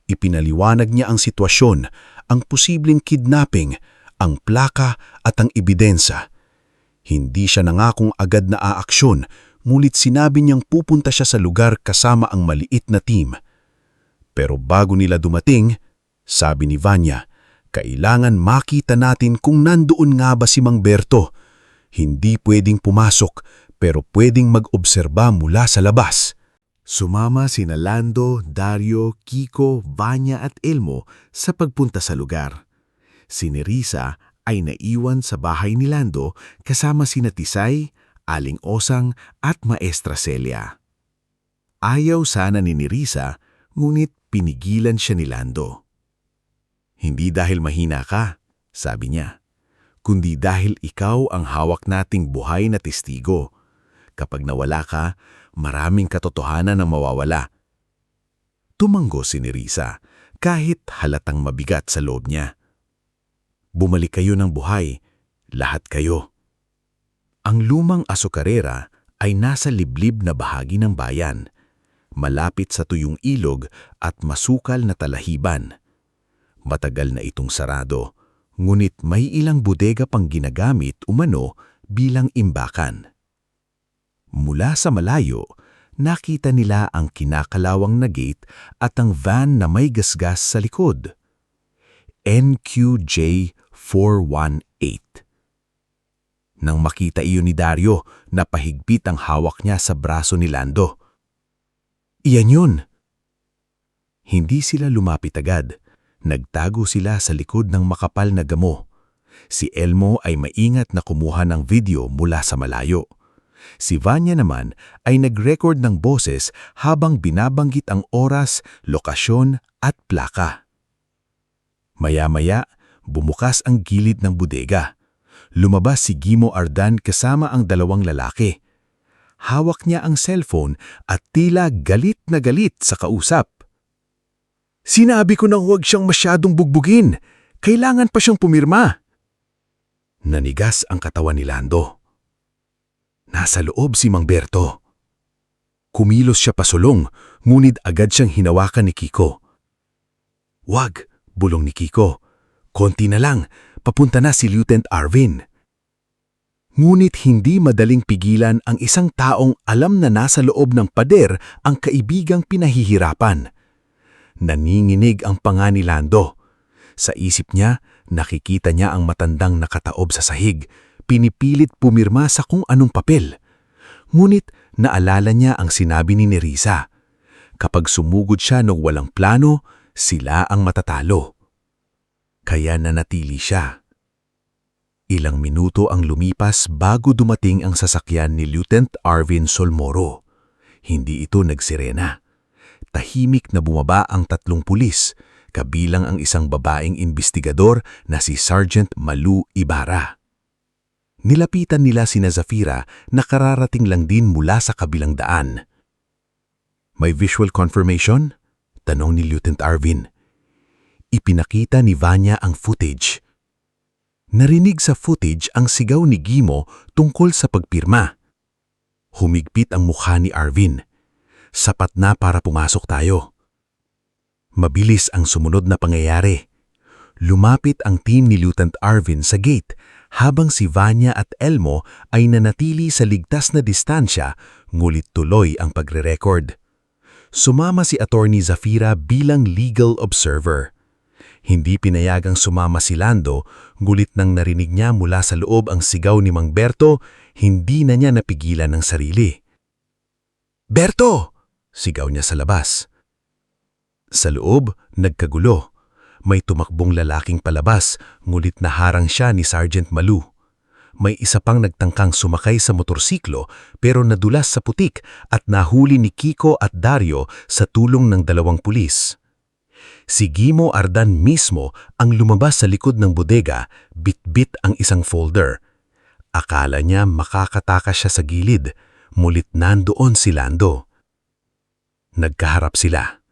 Ipinaliwanag niya ang sitwasyon, ang posibleng kidnapping, ang plaka at ang ebidensya. Hindi siya nangakong agad na aaksyon, ngulit sinabi niyang pupunta siya sa lugar kasama ang maliit na team. Pero bago nila dumating, sabi ni Vanya, kailangan makita natin kung nandoon nga ba si Mang Berto. Hindi pwedeng pumasok pero pwedeng mag-obserba mula sa labas. Sumama sina Lando, Dario, Kiko, Vanya at Elmo sa pagpunta sa lugar. Si Nerissa ay naiwan sa bahay ni Lando kasama sina Tisay, Aling Osang at Maestra Celia. Ayaw sana ni Nerissa, ngunit pinigilan siya ni Lando. Hindi dahil mahina ka, sabi niya, kundi dahil ikaw ang hawak nating buhay na testigo. Kapag nawala ka, maraming katotohanan ang mawawala. Tumanggo si Nerissa kahit halatang mabigat sa loob niya. Bumalik kayo ng buhay, lahat kayo. Ang lumang asokarera ay nasa liblib na bahagi ng bayan, malapit sa tuyong ilog at masukal na talahiban. Matagal na itong sarado, ngunit may ilang bodega pang ginagamit umano bilang imbakan. Mula sa malayo, nakita nila ang kinakalawang na gate at ang van na may gasgas sa likod. NQJ 418. Nang makita iyon ni Dario, napahigpit ang hawak niya sa braso ni Lando. Iyan yun! Hindi sila lumapit agad. Nagtago sila sa likod ng makapal na gamo. Si Elmo ay maingat na kumuha ng video mula sa malayo. Si Vanya naman ay nag-record ng boses habang binabanggit ang oras, lokasyon at plaka. Maya-maya, bumukas ang gilid ng bodega. Lumabas si Gimo Ardan kasama ang dalawang lalaki. Hawak niya ang cellphone at tila galit na galit sa kausap. Sinabi ko na huwag siyang masyadong bugbugin. Kailangan pa siyang pumirma. Nanigas ang katawan ni Lando. Nasa loob si Mang Berto. Kumilos siya pasulong, ngunit agad siyang hinawakan ni Kiko. Wag, bulong ni Kiko. Konti na lang, papunta na si Lieutenant Arvin. Ngunit hindi madaling pigilan ang isang taong alam na nasa loob ng pader ang kaibigang pinahihirapan. Naninginig ang panga ni Lando. Sa isip niya, nakikita niya ang matandang nakataob sa sahig, pinipilit pumirma sa kung anong papel. Ngunit naalala niya ang sinabi ni Nerissa. Kapag sumugod siya ng walang plano, sila ang matatalo. Kaya nanatili siya. Ilang minuto ang lumipas bago dumating ang sasakyan ni Lieutenant Arvin Solmoro. Hindi ito nagsirena. Tahimik na bumaba ang 3 pulis, kabilang ang isang babaeng investigador na si Sergeant Malu Ibarra. Nilapitan nila sina Zafira na kararating lang din mula sa kabilang daan. May visual confirmation? Tanong ni Lieutenant Arvin. Ipinakita ni Vanya ang footage. Narinig sa footage ang sigaw ni Gimo tungkol sa pagpirma. Humigpit ang mukha ni Arvin. Sapat na para pumasok tayo. Mabilis ang sumunod na pangyayari. Lumapit ang team ni Lieutenant Arvin sa gate habang si Vanya at Elmo ay nanatili sa ligtas na distansya, ngulit tuloy ang pagre-record. sumama si Attorney Zafira bilang legal observer. Hindi pinayagang sumama si Lando, gulit nang narinig niya mula sa loob ang sigaw ni Mang Berto, hindi na niya napigilan ng sarili. "Berto!" sigaw niya sa labas. Sa loob, nagkagulo. May tumakbong lalaking palabas, ngulit naharang siya ni Sergeant Malu. May isa pang nagtangkang sumakay sa motorsiklo pero nadulas sa putik at nahuli ni Kiko at Dario sa tulong ng 2 pulis. Si Gimo Ardan mismo ang lumabas sa likod ng bodega, bit-bit ang isang folder. Akala niya makakatakas siya sa gilid, mulit nandoon si Lando. Nagkaharap sila.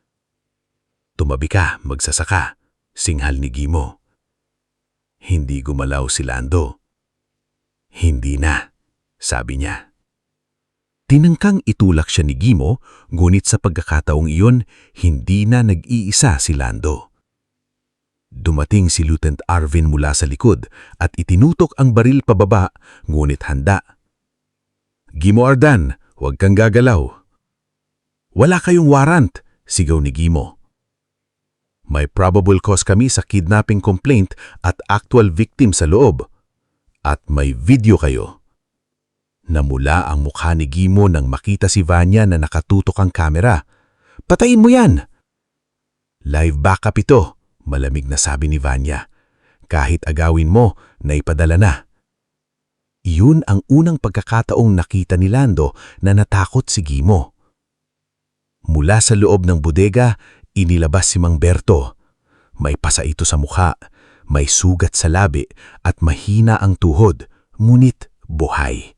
"Tumabi ka, magsasaka," singhal ni Gimo. Hindi gumalaw si Lando. "Hindi na," sabi niya. Tinangkang itulak siya ni Gimo, ngunit sa pagkakataong iyon, hindi na nag-iisa si Lando. Dumating si Lieutenant Arvin mula sa likod at itinutok ang baril pababa, ngunit handa. "Gimo Ardan, huwag kang gagalaw." "Wala kayong warrant," sigaw ni Gimo. "May probable cause kami sa kidnapping complaint at actual victim sa loob. At may video kayo." Namula ang mukha ni Gimo nang makita si Vanya na nakatutok ang kamera. "Patayin mo yan!" "Live backup ito," malamig na sabi ni Vanya. "Kahit agawin mo, naipadala na." Iyon ang unang pagkakataong nakita ni Lando na natakot si Gimo. Mula sa loob ng bodega, inilabas si Mang Berto. May pasa ito sa mukha, may sugat sa labi at mahina ang tuhod, ngunit buhay.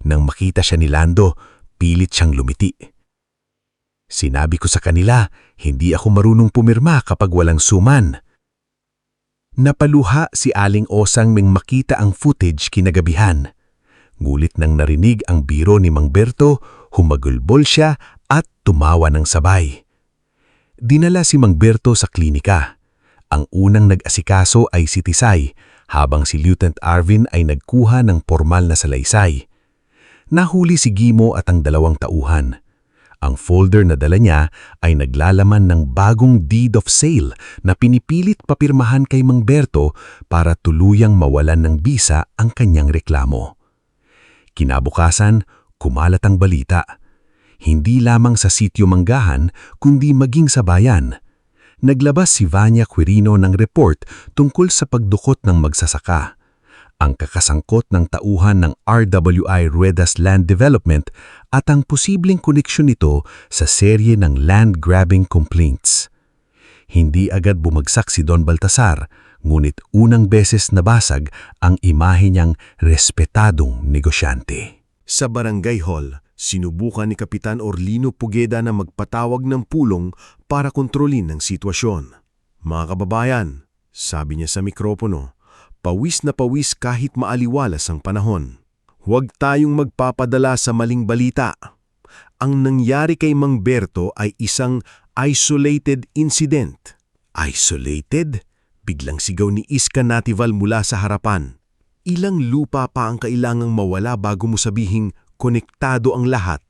Nang makita siya ni Lando, pilit siyang lumiti. "Sinabi ko sa kanila, hindi ako marunong pumirma kapag walang suman." Napaluha si Aling Osang nang makita ang footage kinagabihan. Ngulit nang narinig ang biro ni Mang Berto, humagulbol siya at tumawa ng sabay. Dinala si Mang Berto sa klinika. Ang unang nag-asikaso ay si Tisay, habang si Lieutenant Arvin ay nagkuha ng formal na salaysay. Nahuli si Gimo at ang 2 tauhan. Ang folder na dala niya ay naglalaman ng bagong deed of sale na pinipilit papirmahan kay Mang Berto para tuluyang mawalan ng bisa ang kanyang reklamo. Kinabukasan, kumalat ang balita. Hindi lamang sa sitio Manggahan, kundi maging sa bayan. Naglabas si Vanya Quirino ng report tungkol sa pagdukot ng magsasaka. Ang kakasangkot ng tauhan ng RWI Ruedas Land Development at ang posibleng koneksyon nito sa serye ng land grabbing complaints. Hindi agad bumagsak si Don Baltasar, ngunit unang beses nabasag ang imahe niyang respetadong negosyante. Sa barangay hall, sinubukan ni Kapitan Orlino Pugeda na magpatawag ng pulong para kontrolin ang sitwasyon. "Mga kababayan," sabi niya sa mikropono, pawis na pawis kahit maaliwalas ang panahon. "Huwag tayong magpapadala sa maling balita. Ang nangyari kay Mang Berto ay isang isolated incident." "Isolated?" Biglang sigaw ni Iska Natival mula sa harapan. "Ilang lupa pa ang kailangang mawala bago mo sabihing konektado ang lahat?"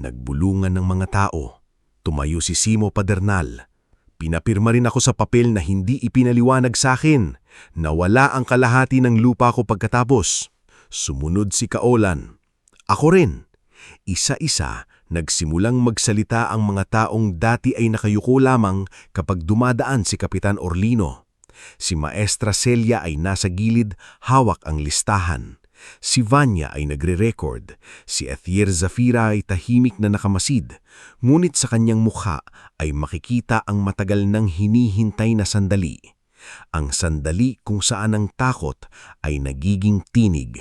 Nagbulungan ng mga tao. Tumayo si Simo Padernal. "Pinapirma rin ako sa papel na hindi ipinaliwanag sa akin. Nawala ang kalahati ng lupa ko pagkatapos." Sumunod si Kaolan. "Ako rin." Isa-isa, nagsimulang magsalita ang mga taong dati ay nakayuko lamang kapag dumadaan si Kapitan Orlino. Si Maestra Celia ay nasa gilid, hawak ang listahan. Si Vanya ay nagre-record. Si Ethier Zafira ay tahimik na nakamasid. Ngunit sa kanyang mukha ay makikita ang matagal nang hinihintay na sandali. Ang sandali kung saan ang takot ay nagiging tinig.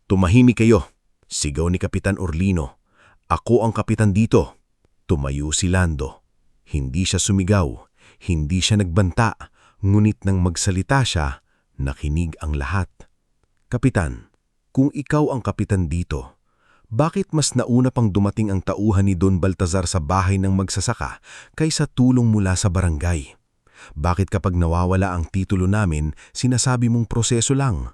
"Tumahimik kayo," sigaw ni Kapitan Orlino. "Ako ang kapitan dito." Tumayo si Lando. Hindi siya sumigaw, hindi siya nagbanta, ngunit nang magsalita siya, nakinig ang lahat. "Kapitan, kung ikaw ang kapitan dito, bakit mas nauna pang dumating ang tauhan ni Don Baltazar sa bahay ng magsasaka kaysa tulong mula sa barangay? Bakit kapag nawawala ang titulo namin, sinasabi mong proseso lang?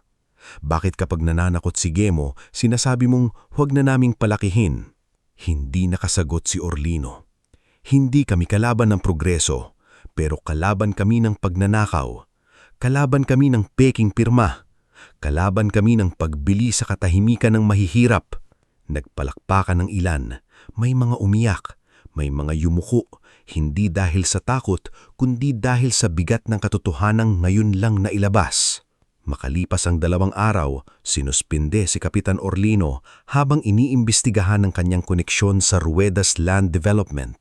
Bakit kapag nananakot si Gemo, sinasabi mong huwag na naming palakihin?" Hindi nakasagot si Orlino. Hindi kami kalaban ng progreso, pero kalaban kami ng pagnanakaw. Kalaban kami ng peking pirma. Kalaban kami ng pagbili sa katahimikan ng mahihirap. Nagpalakpakan ng ilan, may mga umiyak, may mga yumuko, hindi dahil sa takot, kundi dahil sa bigat ng katotohanang ngayon lang nailabas. Makalipas ang 2 araw, sinuspinde si Kapitan Orlino habang iniimbestigahan ang kanyang koneksyon sa Ruedas Land Development.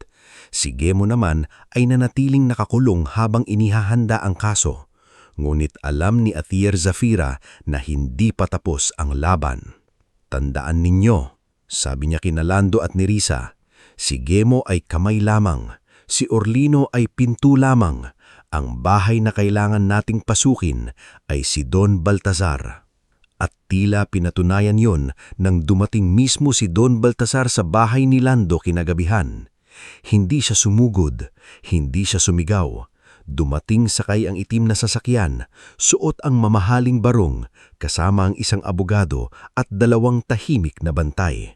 Si Gemo naman ay nanatiling nakakulong habang inihahanda ang kaso. Ngunit alam ni Athier Zafira na hindi pa tapos ang laban. Tandaan ninyo, sabi niya kina Lando at ni Risa, si Gemo ay kamay lamang, si Orlino ay pinto lamang. Ang bahay na kailangan nating pasukin ay si Don Baltazar. At tila pinatunayan yon nang dumating mismo si Don Baltazar sa bahay ni Lando kinagabihan. Hindi siya sumugod, hindi siya sumigaw. Dumating sakay ang itim na sasakyan, suot ang mamahaling barong, kasama ang isang abogado at 2 tahimik na bantay.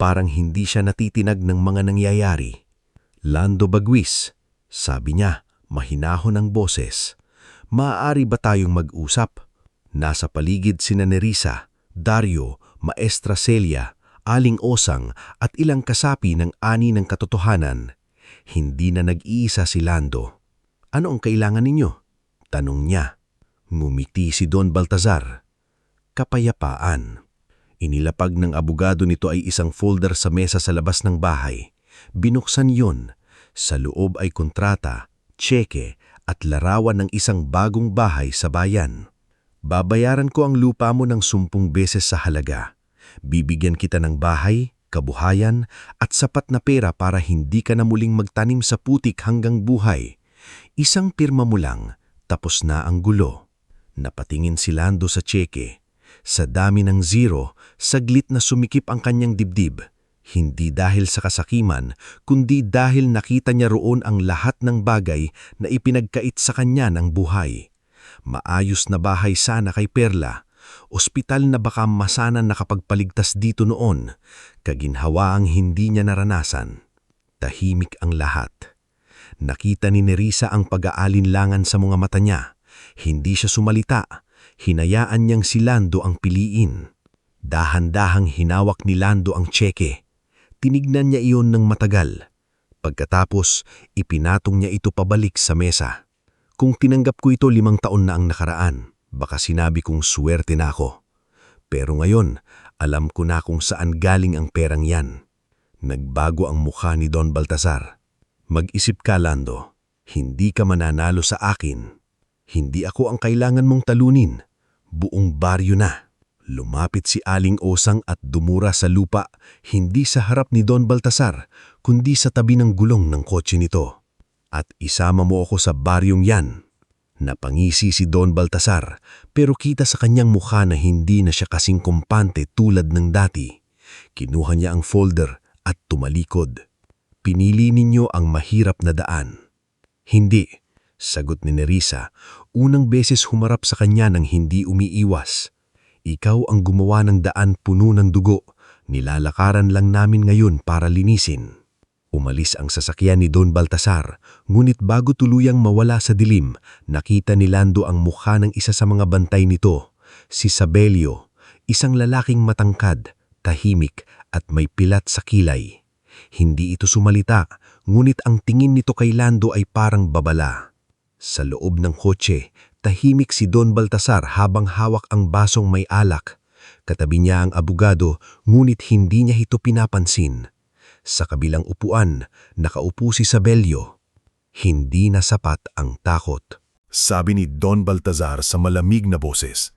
Parang hindi siya natitinag ng mga nangyayari. Lando Bagwis, sabi niya, mahinahon ang boses. Maaari ba tayong mag-usap? Nasa paligid sina Nerissa, Dario, Maestra Celia, Aling Osang at ilang kasapi ng ani ng katotohanan. Hindi na nag-iisa si Lando. Ano ang kailangan ninyo? Tanong niya. Ngumiti si Don Baltazar. Kapayapaan. Inilapag ng abogado nito ay isang folder sa mesa sa labas ng bahay. Binuksan yon. Sa loob ay kontrata, tseke at larawan ng isang bagong bahay sa bayan. Babayaran ko ang lupa mo ng 10 beses sa halaga. Bibigyan kita ng bahay, kabuhayan at sapat na pera para hindi ka na muling magtanim sa putik hanggang buhay. Isang pirma mo lang, tapos na ang gulo. Napatingin si Lando sa tseke. Sa dami ng 0, saglit na sumikip ang kanyang dibdib. Hindi dahil sa kasakiman, kundi dahil nakita niya roon ang lahat ng bagay na ipinagkait sa kanya ng buhay. Maayos na bahay sana kay Perla, ospital na baka masanan nakapagpaligtas dito noon, kaginhawaang hindi niya naranasan. Tahimik ang lahat. Nakita ni Nerissa ang pag-aalinlangan sa mga mata niya. Hindi siya sumalita, hinayaan niyang si Lando ang piliin. Dahan-dahang hinawak ni Lando ang tseke. Tinignan niya iyon ng matagal. Pagkatapos, ipinatong niya ito pabalik sa mesa. Kung tinanggap ko ito 5 taon na ang nakaraan, baka sinabi kong suwerte na ako. Pero ngayon, alam ko na kung saan galing ang perang yan. Nagbago ang mukha ni Don Baltazar. Mag-isip ka, Lando. Hindi ka mananalo sa akin. Hindi ako ang kailangan mong talunin. Buong baryo na. Lumapit si Aling Osang at dumura sa lupa, hindi sa harap ni Don Baltazar, kundi sa tabi ng gulong ng kotse nito. At isama mo ako sa baryong yan. Napangisi si Don Baltazar, pero kita sa kanyang mukha na hindi na siya kasing kumpante tulad ng dati. Kinuha niya ang folder at tumalikod. Pinili ninyo ang mahirap na daan. Hindi, sagot ni Nerissa, unang beses humarap sa kanya nang hindi umiiwas. Ikaw ang gumawa ng daan puno ng dugo, nilalakaran lang namin ngayon para linisin. Umalis ang sasakyan ni Don Baltazar, ngunit bago tuluyang mawala sa dilim, nakita ni Lando ang mukha ng isa sa mga bantay nito, si Sabelio, isang lalaking matangkad, tahimik at may pilat sa kilay. Hindi ito sumalita, ngunit ang tingin nito kay Lando ay parang babala. Sa loob ng kotse, tahimik si Don Baltazar habang hawak ang basong may alak. Katabi niya ang abogado, ngunit hindi niya ito pinapansin. Sa kabilang upuan, nakaupo si Sabelio. Hindi na sapat ang takot. Sabi ni Don Baltazar sa malamig na boses,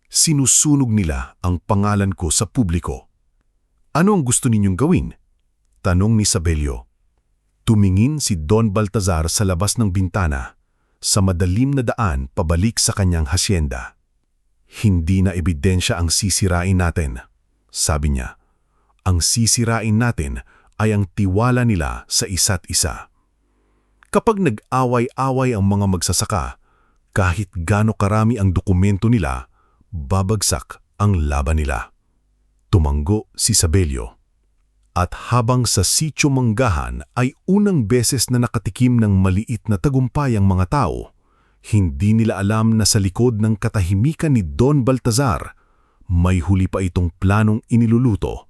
sinusunog nila ang pangalan ko sa publiko. Ano ang gusto ninyong gawin? Tanong ni Sabelio. Tumingin si Don Baltazar sa labas ng bintana, sa madalim na daan pabalik sa kanyang hasyenda. Hindi na ebidensya ang sisirain natin, sabi niya. Ang sisirain natin ay ang tiwala nila sa isa't isa. Kapag nag-away-away ang mga magsasaka, kahit gaano karami ang dokumento nila, babagsak ang laban nila. Tumanggo si Sabelio. At habang sa Sitio Manggahan ay unang beses na nakatikim ng maliit na tagumpay ang mga tao, hindi nila alam na sa likod ng katahimikan ni Don Baltazar, may huli pa itong planong iniluluto.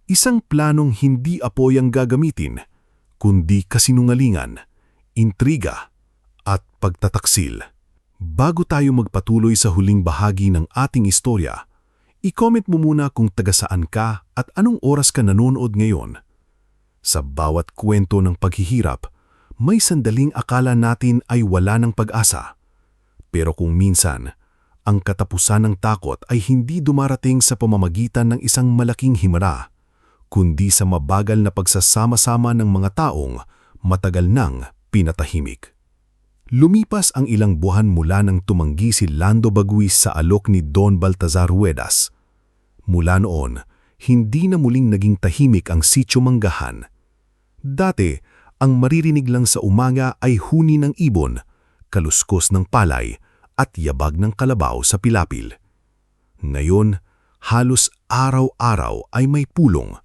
Isang planong hindi apoy ang gagamitin, kundi kasinungalingan, intriga, at pagtataksil. Bago tayo magpatuloy sa huling bahagi ng ating istorya, i-comment mo muna kung taga-saan ka at anong oras ka nanonood ngayon. Sa bawat kwento ng paghihirap, may sandaling akala natin ay wala ng pag-asa. Pero kung minsan, ang katapusan ng takot ay hindi dumarating sa pamamagitan ng isang malaking himara, kundi sa mabagal na pagsasama-sama ng mga taong matagal nang pinatahimik. Lumipas ang ilang buwan mula nang tumanggi si Lando Baguis sa alok ni Don Baltazar Ruedas. Mula noon, hindi na muling naging tahimik ang Sitio Manggahan. Dati, ang maririnig lang sa umaga ay huni ng ibon, kaluskos ng palay, at yabag ng kalabaw sa pilapil. Ngayon, halos araw-araw ay may pulong,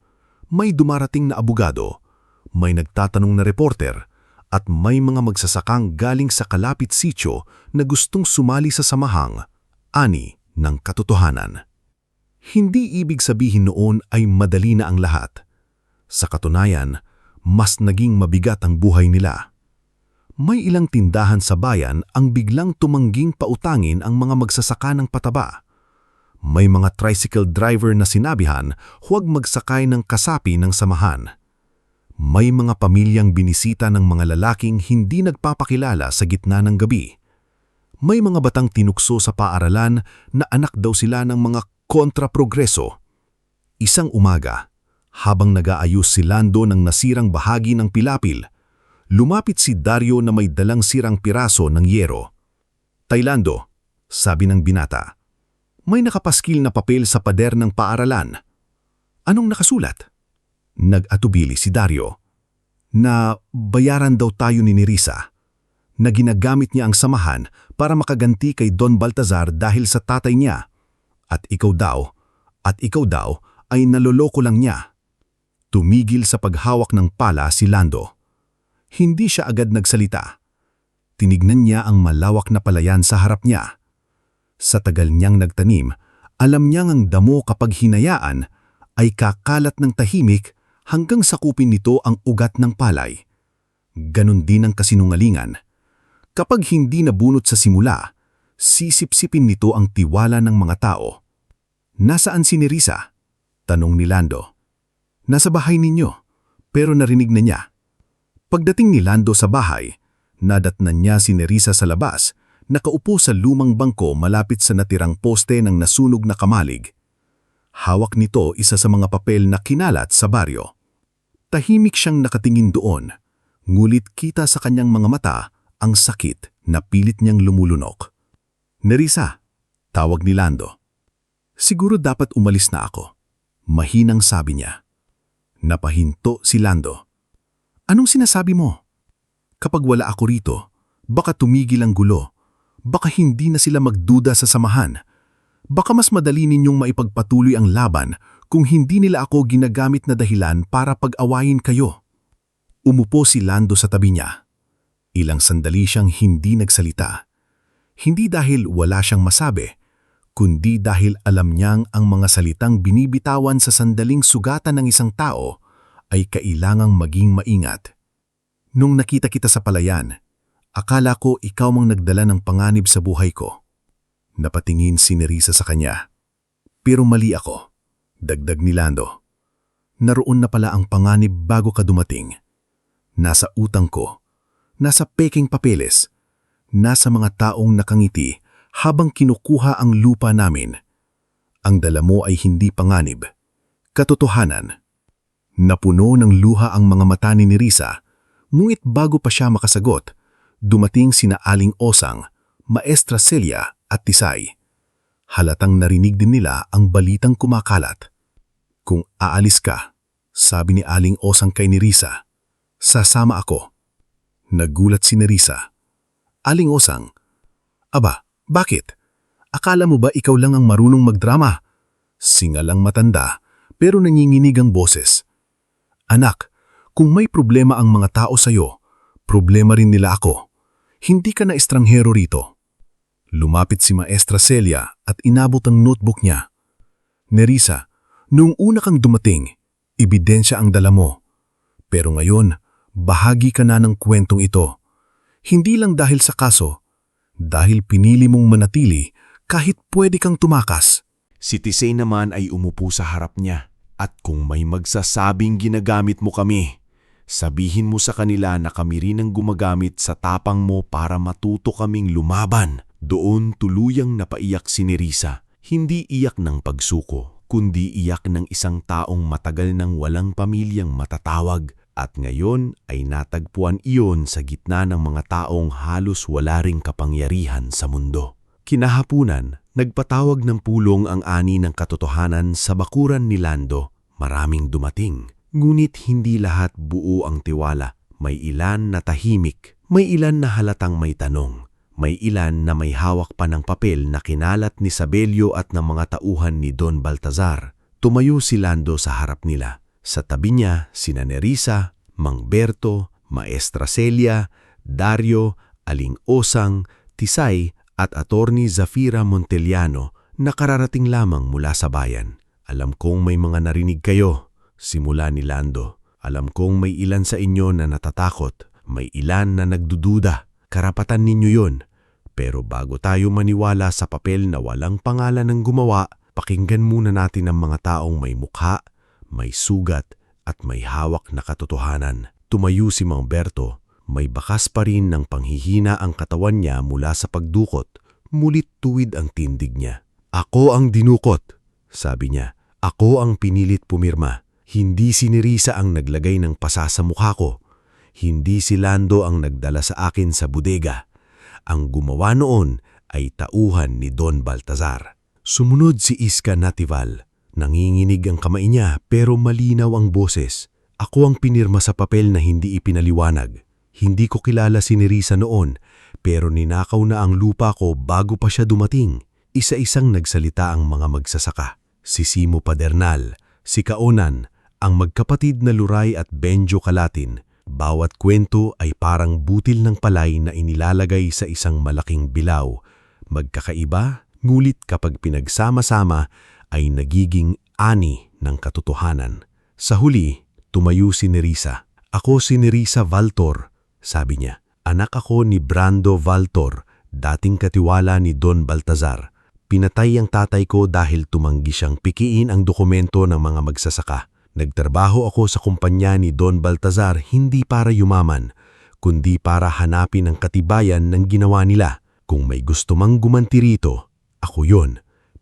may dumarating na abogado, may nagtatanong na reporter, at may mga magsasakang galing sa kalapit sitio na gustong sumali sa samahang ani ng katotohanan. Hindi ibig sabihin noon ay madali na ang lahat. Sa katunayan, mas naging mabigat ang buhay nila. May ilang tindahan sa bayan ang biglang tumangging pautangin ang mga magsasaka ng pataba. May mga tricycle driver na sinabihan huwag magsakay ng kasapi ng samahan. May mga pamilyang binisita ng mga lalaking hindi nagpapakilala sa gitna ng gabi. May mga batang tinukso sa paaralan na anak daw sila ng mga kontraprogreso. Isang umaga, habang nag-aayos si Lando ng nasirang bahagi ng pilapil, lumapit si Dario na may dalang sirang piraso ng yero. "Tay Lando," sabi ng binata, "may nakapaskil na papel sa pader ng paaralan." "Anong nakasulat?" Nag-atubili si Dario. "Na bayaran daw tayo ni Nerissa, na ginagamit niya ang samahan para makaganti kay Don Baltazar dahil sa tatay niya. At ikaw daw ay naloloko lang niya." Tumigil sa paghawak ng pala si Lando. Hindi siya agad nagsalita. Tinignan niya ang malawak na palayan sa harap niya. Sa tagal niyang nagtanim, alam niyang ang damo kapag hinayaan ay kakalat ng tahimik hanggang sakupin nito ang ugat ng palay. Ganon din ang kasinungalingan. Kapag hindi nabunot sa simula, sisipsipin nito ang tiwala ng mga tao. "Nasaan si Nerissa?" tanong ni Lando. "Nasa bahay ninyo," pero narinig na niya. Pagdating ni Lando sa bahay, nadatnan niya si Nerissa sa labas, nakaupo sa lumang bangko malapit sa natirang poste ng nasunog na kamalig. Hawak nito isa sa mga papel na kinalat sa baryo. Tahimik siyang nakatingin doon, ngulit kita sa kanyang mga mata ang sakit na pilit niyang lumulunok. "Nerissa," tawag ni Lando. "Siguro dapat umalis na ako," mahinang sabi niya. Napahinto si Lando. "Anong sinasabi mo? Kapag wala ako rito, baka tumigil ang gulo. Baka hindi na sila magduda sa samahan. Baka mas madali ninyong maipagpatuloy ang laban kung hindi nila ako ginagamit na dahilan para pag-awayin kayo." Umupo si Lando sa tabi niya. Ilang sandali siyang hindi nagsalita. Hindi dahil wala siyang masabi, kundi dahil alam niyang ang mga salitang binibitawan sa sandaling sugatan ng isang tao ay kailangang maging maingat. "Nung nakita kita sa palayan, akala ko ikaw mang nagdala ng panganib sa buhay ko." Napatingin si Nerissa sa kanya. "Pero mali ako," dagdag ni Lando. "Naroon na pala ang panganib bago ka dumating. Nasa utang ko, nasa peking papeles, nasa mga taong nakangiti habang kinukuha ang lupa namin. Ang dala mo ay hindi panganib, katotohanan." Napuno ng luha ang mga mata ni Nerissa, ngunit bago pa siya makasagot, dumating sina Aling Osang, Maestra Celia at Tisay. Halatang narinig din nila ang balitang kumakalat. "Kung aalis ka," sabi ni Aling Osang kay Nerissa, "sasama ako." Nagulat si Nerissa. "Aling Osang, aba, bakit? Akala mo ba ikaw lang ang marunong magdrama?" Singalang matanda, pero nanginginig ang boses. Anak, kung may problema ang mga tao sa'yo, problema rin nila ako. Hindi ka na estranghero rito. Lumapit si Maestra Celia at inabot ang notebook niya. Nerissa, noong una kang dumating, ebidensya ang dala mo. Pero ngayon, bahagi ka na ng kwentong ito. Hindi lang dahil sa kaso, dahil pinili mong manatili kahit pwede kang tumakas. Si Tisay naman ay umupo sa harap niya. At kung may magsasabing ginagamit mo kami, sabihin mo sa kanila na kami rin ang gumagamit sa tapang mo para matuto kaming lumaban. Doon tuluyang napaiyak si Nerissa. Hindi iyak ng pagsuko, kundi iyak ng isang taong matagal nang walang pamilyang matatawag. At ngayon ay natagpuan iyon sa gitna ng mga taong halos wala ring kapangyarihan sa mundo. Kinahapunan, nagpatawag ng pulong ang ani ng katotohanan sa bakuran ni Lando. Maraming dumating, ngunit hindi lahat buo ang tiwala. May ilan na tahimik, may ilan na halatang may tanong, may ilan na may hawak pa ng papel na kinalat ni Sabelio at ng mga tauhan ni Don Baltazar. Tumayo si Lando sa harap nila. Sa tabi niya, sina Nerissa, Mang Berto, Maestra Celia, Dario, Aling Osang, Tisay, at Attorney Zafira Montellano na kararating lamang mula sa bayan. Alam kong may mga narinig kayo, simula ni Lando. Alam kong may ilan sa inyo na natatakot, may ilan na nagdududa. Karapatan ninyo yun. Pero bago tayo maniwala sa papel na walang pangalan ng gumawa, pakinggan muna natin ang mga taong may mukha, may sugat, at may hawak na katotohanan. Tumayo si Mang Berto. May bakas pa rin ng panghihina ang katawan niya mula sa pagdukot, mulit tuwid ang tindig niya. Ako ang dinukot, sabi niya. Ako ang pinilit pumirma. Hindi si Nerissa ang naglagay ng pasa sa mukha ko. Hindi si Lando ang nagdala sa akin sa bodega. Ang gumawa noon ay tauhan ni Don Baltazar. Sumunod si Iska Natival. Nanginginig ang kamay niya pero malinaw ang boses. Ako ang pinirma sa papel na hindi ipinaliwanag. Hindi ko kilala si Nerissa noon, pero ninakaw na ang lupa ko bago pa siya dumating. Isa-isang nagsalita ang mga magsasaka. Si Simo Padernal, si Kaonan, ang magkapatid na Luray at Benjo Kalatin. Bawat kwento ay parang butil ng palay na inilalagay sa isang malaking bilaw. Magkakaiba, ngulit kapag pinagsama-sama ay nagiging ani ng katotohanan. Sa huli, tumayo si Nerissa. Ako si Nerissa Valtor. Sabi niya, anak ako ni Brando Valtor, dating katiwala ni Don Baltazar. Pinatay ang tatay ko dahil tumanggi siyang pikiin ang dokumento ng mga magsasaka. Nagtrabaho ako sa kumpanya ni Don Baltazar hindi para yumaman, kundi para hanapin ang katibayan ng ginawa nila. Kung may gusto mang gumanti rito, ako yon.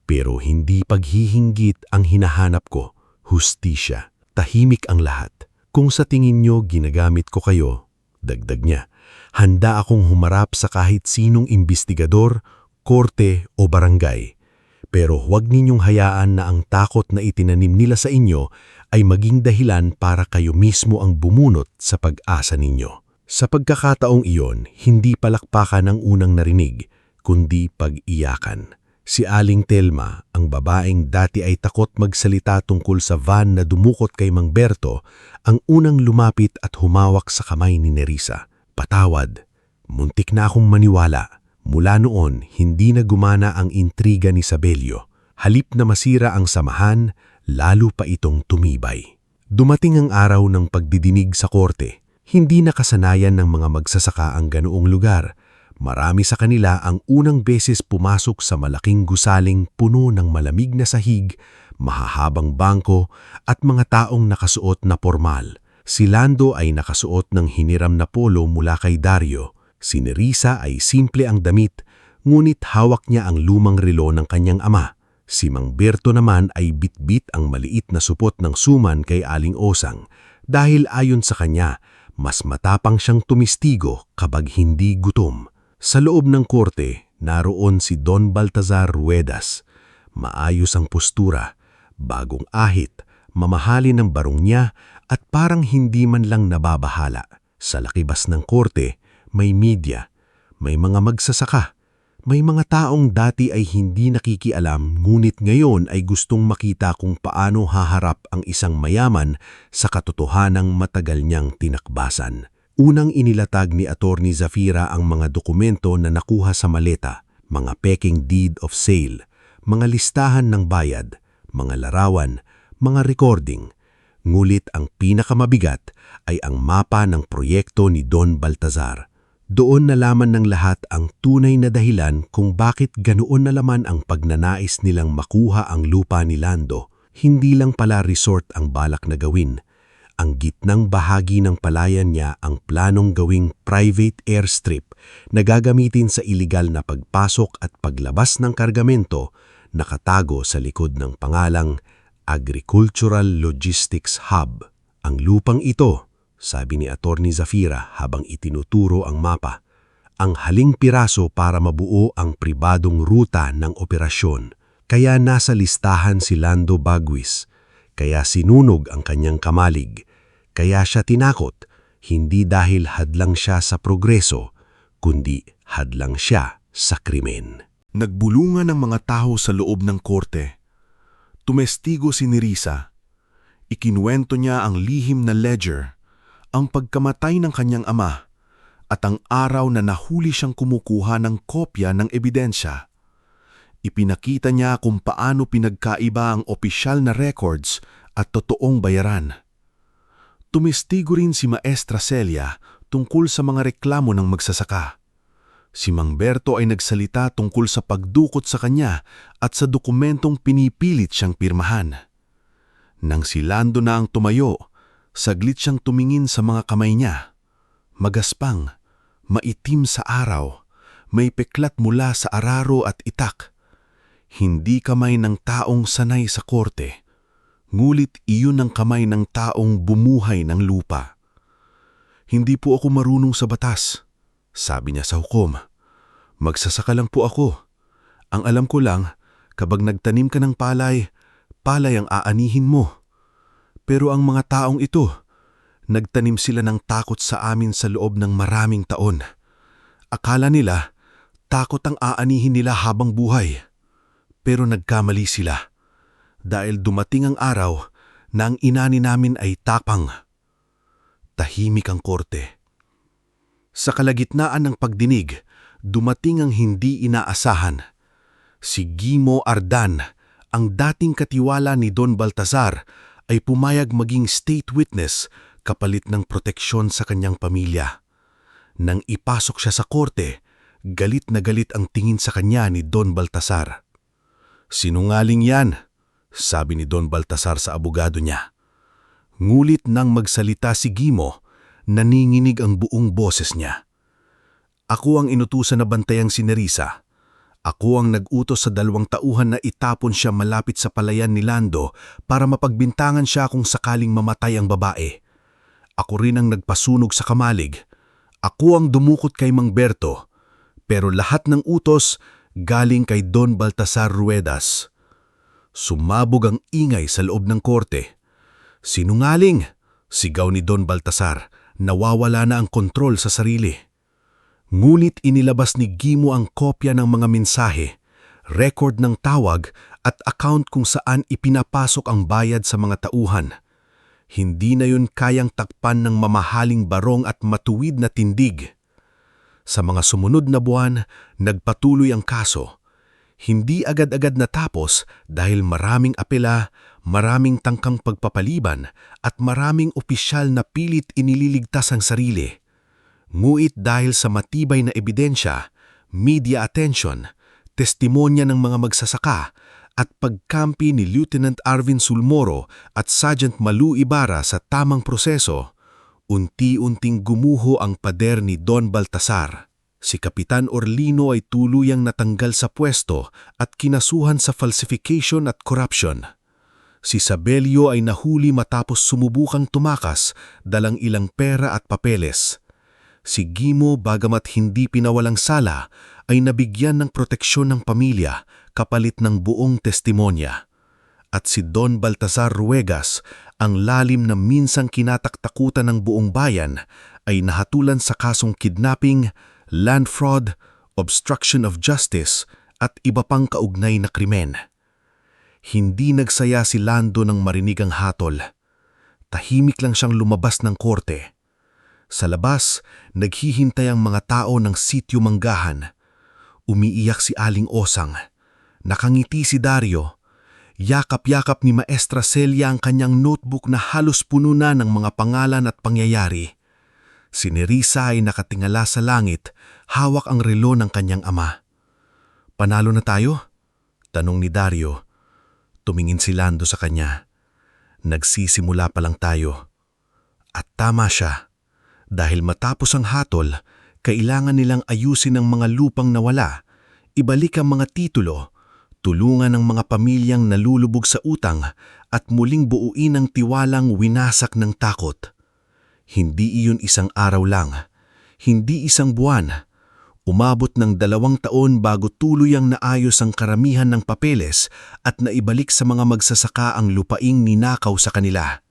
Pero hindi paghihinggit ang hinahanap ko, hustisya. Tahimik ang lahat. Kung sa tingin nyo ginagamit ko kayo, dagdag niya, handa akong humarap sa kahit sinong imbestigador, korte o barangay. Pero huwag ninyong hayaan na ang takot na itinanim nila sa inyo ay maging dahilan para kayo mismo ang bumunot sa pag-asa ninyo. Sa pagkakataong iyon, hindi palakpakan ang unang narinig, kundi pag-iyakan. Si Aling Telma, ang babaeng dati ay takot magsalita tungkol sa van na dumukot kay Mang Berto, ang unang lumapit at humawak sa kamay ni Nerissa. Patawad, muntik na akong maniwala. Mula noon, hindi na gumana ang intriga ni Sabelio. Halip na masira ang samahan, lalo pa itong tumibay. Dumating ang araw ng pagdidinig sa korte. Hindi nakasanayan ng mga magsasaka ang ganoong lugar. Marami sa kanila ang unang beses pumasok sa malaking gusaling puno ng malamig na sahig, mahahabang bangko at mga taong nakasuot na pormal. Si Lando ay nakasuot ng hiniram na polo mula kay Dario. Si Nerissa ay simple ang damit, ngunit hawak niya ang lumang relo ng kanyang ama. Si Mang Berto naman ay bitbit ang maliit na supot ng suman kay Aling Osang dahil ayon sa kanya, mas matapang siyang tumistigo kapag hindi gutom. Sa loob ng korte, naroon si Don Baltazar Ruedas. Maayos ang postura, bagong ahit, mamahalin ang barong niya at parang hindi man lang nababahala. Sa lakibas ng korte, may media, may mga magsasaka, May mga taong dati ay hindi nakikialam ngunit ngayon ay gustong makita kung paano haharap ang isang mayaman sa katotohanang matagal niyang tinakbasan. Unang inilatag ni Attorney Zafira ang mga dokumento na nakuha sa maleta, mga peking deed of sale, mga listahan ng bayad, mga larawan, mga recording. Ngulit ang pinakamabigat ay ang mapa ng proyekto ni Don Baltazar. Doon nalaman ng lahat ang tunay na dahilan kung bakit ganoon nalaman ang pagnanais nilang makuha ang lupa ni Lando. Hindi lang pala resort ang balak na gawin. Ang gitnang bahagi ng palayan niya ang planong gawing private airstrip na gagamitin sa iligal na pagpasok at paglabas ng kargamento, nakatago sa likod ng pangalang Agricultural Logistics Hub. Ang lupang ito, sabi ni Attorney Zafira habang itinuturo ang mapa, ang haling piraso para mabuo ang pribadong ruta ng operasyon. Kaya nasa listahan si Lando Bagwis, kaya sinunog ang kanyang kamalig, kaya siya tinakot, hindi dahil hadlang siya sa progreso, kundi hadlang siya sa krimen. Nagbulungan ng mga tao sa loob ng korte. Tumestigo si Nerissa. Ikinuwento niya ang lihim na ledger, ang pagkamatay ng kanyang ama, at ang araw na nahuli siyang kumukuha ng kopya ng ebidensya. Ipinakita niya kung paano pinagkaiba ang opisyal na records at totoong bayaran. Tumestigo rin si Maestra Celia tungkol sa mga reklamo ng magsasaka. Si Mang Berto ay nagsalita tungkol sa pagdukot sa kanya at sa dokumentong pinipilit siyang pirmahan. Nang si Lando na ang tumayo, saglit siyang tumingin sa mga kamay niya. Magaspang, maitim sa araw, may peklat mula sa araro at itak. Hindi kamay ng taong sanay sa korte, ngulit iyon ang kamay ng taong bumuhay ng lupa. Hindi po ako marunong sa batas, sabi niya sa hukom. Magsasaka lang po ako. Ang alam ko lang, kapag nagtanim ka ng palay, palay ang aanihin mo. Pero ang mga taong ito, nagtanim sila ng takot sa amin sa loob ng maraming taon. Akala nila, takot ang aanihin nila habang buhay. Pero nagkamali sila. Dahil dumating ang araw na ang inani namin ay tapang. Tahimik ang korte. Sa kalagitnaan ng pagdinig, dumating ang hindi inaasahan. Si Guimo Ardan, ang dating katiwala ni Don Baltazar, ay pumayag maging state witness kapalit ng proteksyon sa kanyang pamilya. Nang ipasok siya sa korte, galit na galit ang tingin sa kanya ni Don Baltazar. Sinungaling yan, sabi ni Don Baltazar sa abogado niya. Ngulit nang magsalita si Guimo, naninginig ang buong boses niya. Ako ang inutusan na bantayang si Nerissa. Ako ang nag-utos sa 2 tauhan na itapon siya malapit sa palayan ni Lando para mapagbintangan siya kung sakaling mamatay ang babae. Ako rin ang nagpasunog sa kamalig. Ako ang dumukot kay Mang Berto. Pero lahat ng utos galing kay Don Baltazar Ruedas. Sumabog ang ingay sa loob ng korte. Sinungaling, sigaw ni Don Baltazar, nawawala na ang kontrol sa sarili. Ngunit inilabas ni Guimo ang kopya ng mga mensahe, record ng tawag at account kung saan ipinapasok ang bayad sa mga tauhan. Hindi na yun kayang takpan ng mamahaling barong at matuwid na tindig. Sa mga sumunod na buwan, nagpatuloy ang kaso. Hindi agad-agad natapos dahil maraming apela, maraming tangkang pagpapaliban at maraming opisyal na pilit inililigtas ang sarili. Nguit dahil sa matibay na ebidensya, media attention, testimonya ng mga magsasaka at pagkampi ni Lieutenant Arvin Sulmoro at Sergeant Malu Ibarra sa tamang proseso, unti-unting gumuho ang pader ni Don Baltazar. Si Kapitan Orlino ay tuluyang natanggal sa pwesto at kinasuhan sa falsification at corruption. Si Sabelio ay nahuli matapos sumubukang tumakas, dalang ilang pera at papeles. Si Guimo, bagamat hindi pinawalang sala, ay nabigyan ng proteksyon ng pamilya kapalit ng buong testimonya. At si Don Baltazar Ruegas, ang lalim na minsang kinataktakutan ng buong bayan, ay nahatulan sa kasong kidnapping, land fraud, obstruction of justice at iba pang kaugnay na krimen. Hindi nagsaya si Lando nang marinig ang hatol. Tahimik lang siyang lumabas ng korte. Sa labas, naghihintay ang mga tao ng sitio Manggahan. Umiiyak si Aling Osang. Nakangiti si Dario. Yakap-yakap ni Maestra Celia ang kanyang notebook na halos puno na ng mga pangalan at pangyayari. Si Nerissa ay nakatingala sa langit, hawak ang relo ng kanyang ama. "Panalo na tayo?" tanong ni Dario. Tumingin si Lando sa kanya. "Nagsisimula pa lang tayo." At tama siya. Dahil matapos ang hatol, kailangan nilang ayusin ang mga lupang nawala, ibalik ang mga titulo, tulungan ang mga pamilyang nalulubog sa utang at muling buuin ang tiwalang winasak ng takot. Hindi iyon isang araw lang, hindi isang buwan. Umabot ng 2 taon bago tuluyang naayos ang karamihan ng papeles at naibalik sa mga magsasaka ang lupaing ninakaw sa kanila.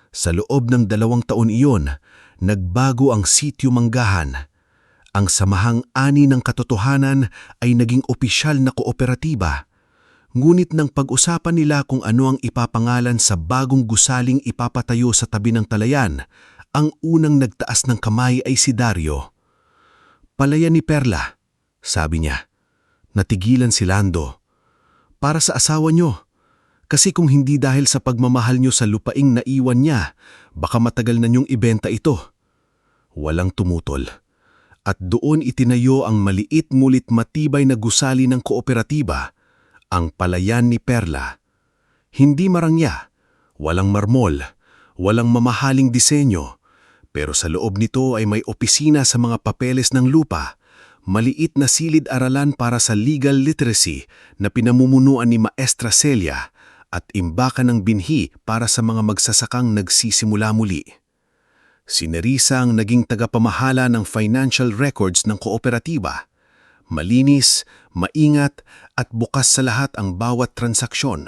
Sa loob ng 2 taon iyon, nagbago ang sitio Manggahan. Ang Samahang Ani ng Katotohanan ay naging opisyal na kooperatiba. Ngunit nang pag-usapan nila kung ano ang ipapangalan sa bagong gusaling ipapatayo sa tabi ng talayan, ang unang nagtaas ng kamay ay si Dario. "Palayan ni Perla," sabi niya. Natigilan si Lando. "Para sa asawa niyo. Kasi kung hindi dahil sa pagmamahal niyo sa lupaing naiwan niya, baka matagal na niyong ibenta ito." Walang tumutol. At doon itinayo ang maliit ngulit matibay na gusali ng kooperatiba, ang Palayan ni Perla. Hindi marangya, walang marmol, walang mamahaling disenyo, pero sa loob nito ay may opisina sa mga papeles ng lupa, maliit na silid-aralan para sa legal literacy na pinamumunuan ni Maestra Celia at imbakan ng binhi para sa mga magsasakang nagsisimula muli. Si Nerissa ang naging tagapamahala ng financial records ng kooperatiba. Malinis, maingat at bukas sa lahat ang bawat transaksyon.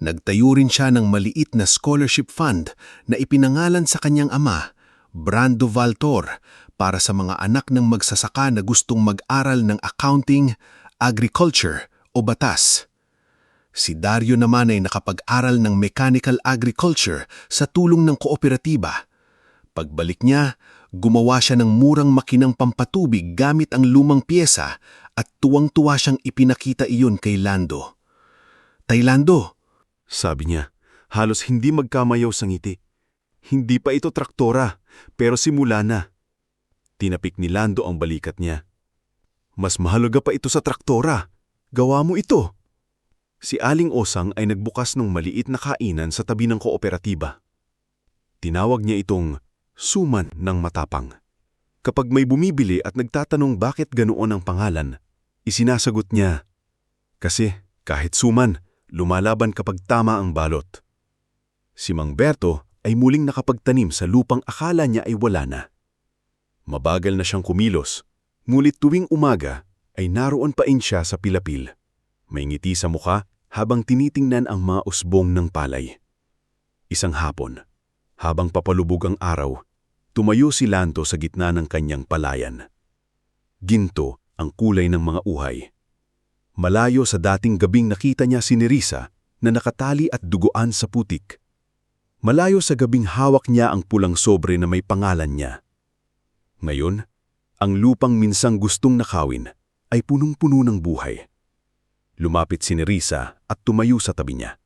Nagtayo rin siya ng maliit na scholarship fund na ipinangalan sa kanyang ama, Brando Valtor, para sa mga anak ng magsasaka na gustong mag-aral ng accounting, agriculture o batas. Si Dario naman ay nakapag-aral ng mechanical agriculture sa tulong ng kooperatiba. Pagbalik niya, gumawa siya ng murang makinang pampatubig gamit ang lumang piyesa at tuwang-tuwa siyang ipinakita iyon kay Lando. "Tay Lando," Sabi niya, halos hindi magkamayaw sa ngiti. Hindi pa ito traktora, pero simula na. Tinapik ni Lando ang balikat niya. "Mas mahalaga pa ito sa traktora. Gawa mo ito." Si Aling Osang ay nagbukas ng maliit na kainan sa tabi ng kooperatiba. Tinawag niya itong suman ng matapang. Kapag may bumibili at nagtatanong bakit ganoon ang pangalan, isinasagot niya, "Kasi kahit suman, lumalaban kapag tama ang balot." Si Mang Berto ay muling nakapagtanim sa lupang akala niya ay wala na. Mabagal na siyang kumilos, ngunit tuwing umaga ay naroon pa rin siya sa pilapil. May ngiti sa mukha habang tinitingnan ang mga usbong ng palay. Isang hapon, habang papalubog ang araw, tumayo si Lando sa gitna ng kanyang palayan. Ginto ang kulay ng mga uhay. Malayo sa dating gabing nakita niya si Nerissa na nakatali at duguan sa putik. Malayo sa gabing hawak niya ang pulang sobre na may pangalan niya. Ngayon, ang lupang minsang gustong nakawin ay punong-puno ng buhay. Lumapit si Nerissa at tumayo sa tabi niya.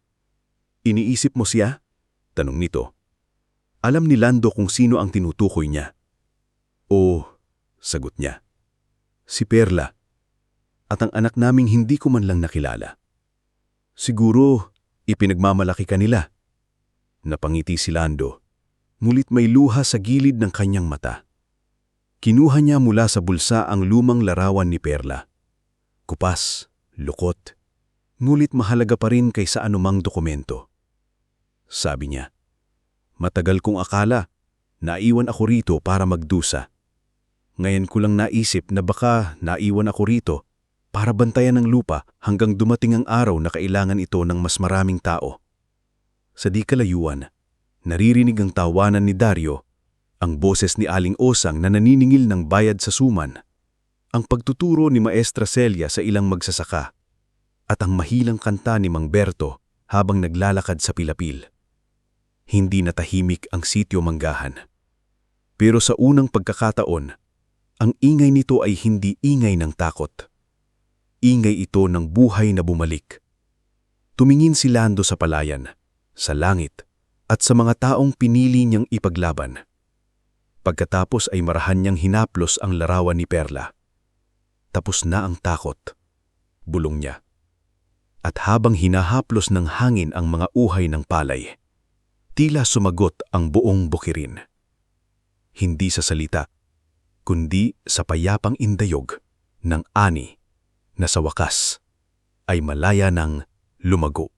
"Iniisip mo siya?" tanong nito. Alam ni Lando kung sino ang tinutukoy niya. "Oo," sagot niya. "Si Perla. At ang anak naming hindi ko man lang nakilala. Siguro, ipinagmamalaki ka nila." Napangiti si Lando, ngulit may luha sa gilid ng kanyang mata. Kinuha niya mula sa bulsa ang lumang larawan ni Perla. Kupas, lukot, ngulit mahalaga pa rin kaysa anumang dokumento. Sabi niya, "Matagal kong akala, naiwan ako rito para magdusa. Ngayon ko lang naisip na baka naiwan ako rito para bantayan ng lupa hanggang dumating ang araw na kailangan ito ng mas maraming tao." Sa di kalayuan, naririnig ang tawanan ni Dario, ang boses ni Aling Osang na naniningil ng bayad sa suman. ang pagtuturo ni Maestra Celia sa ilang magsasaka, at ang mahilang kanta ni Mang Berto habang naglalakad sa pilapil. Hindi natahimik ang sitio Manggahan. Pero sa unang pagkakataon, ang ingay nito ay hindi ingay ng takot. Ingay ito ng buhay na bumalik. Tumingin si Lando sa palayan, sa langit, at sa mga taong pinili niyang ipaglaban. Pagkatapos ay marahan niyang hinaplos ang larawan ni Perla. Tapos na ang takot, bulong niya. At habang hinahaplos ng hangin ang mga uhay ng palay, tila sumagot ang buong bukirin. Hindi sa salita, kundi sa payapang indayog ng ani na sa wakas ay malaya ng lumago.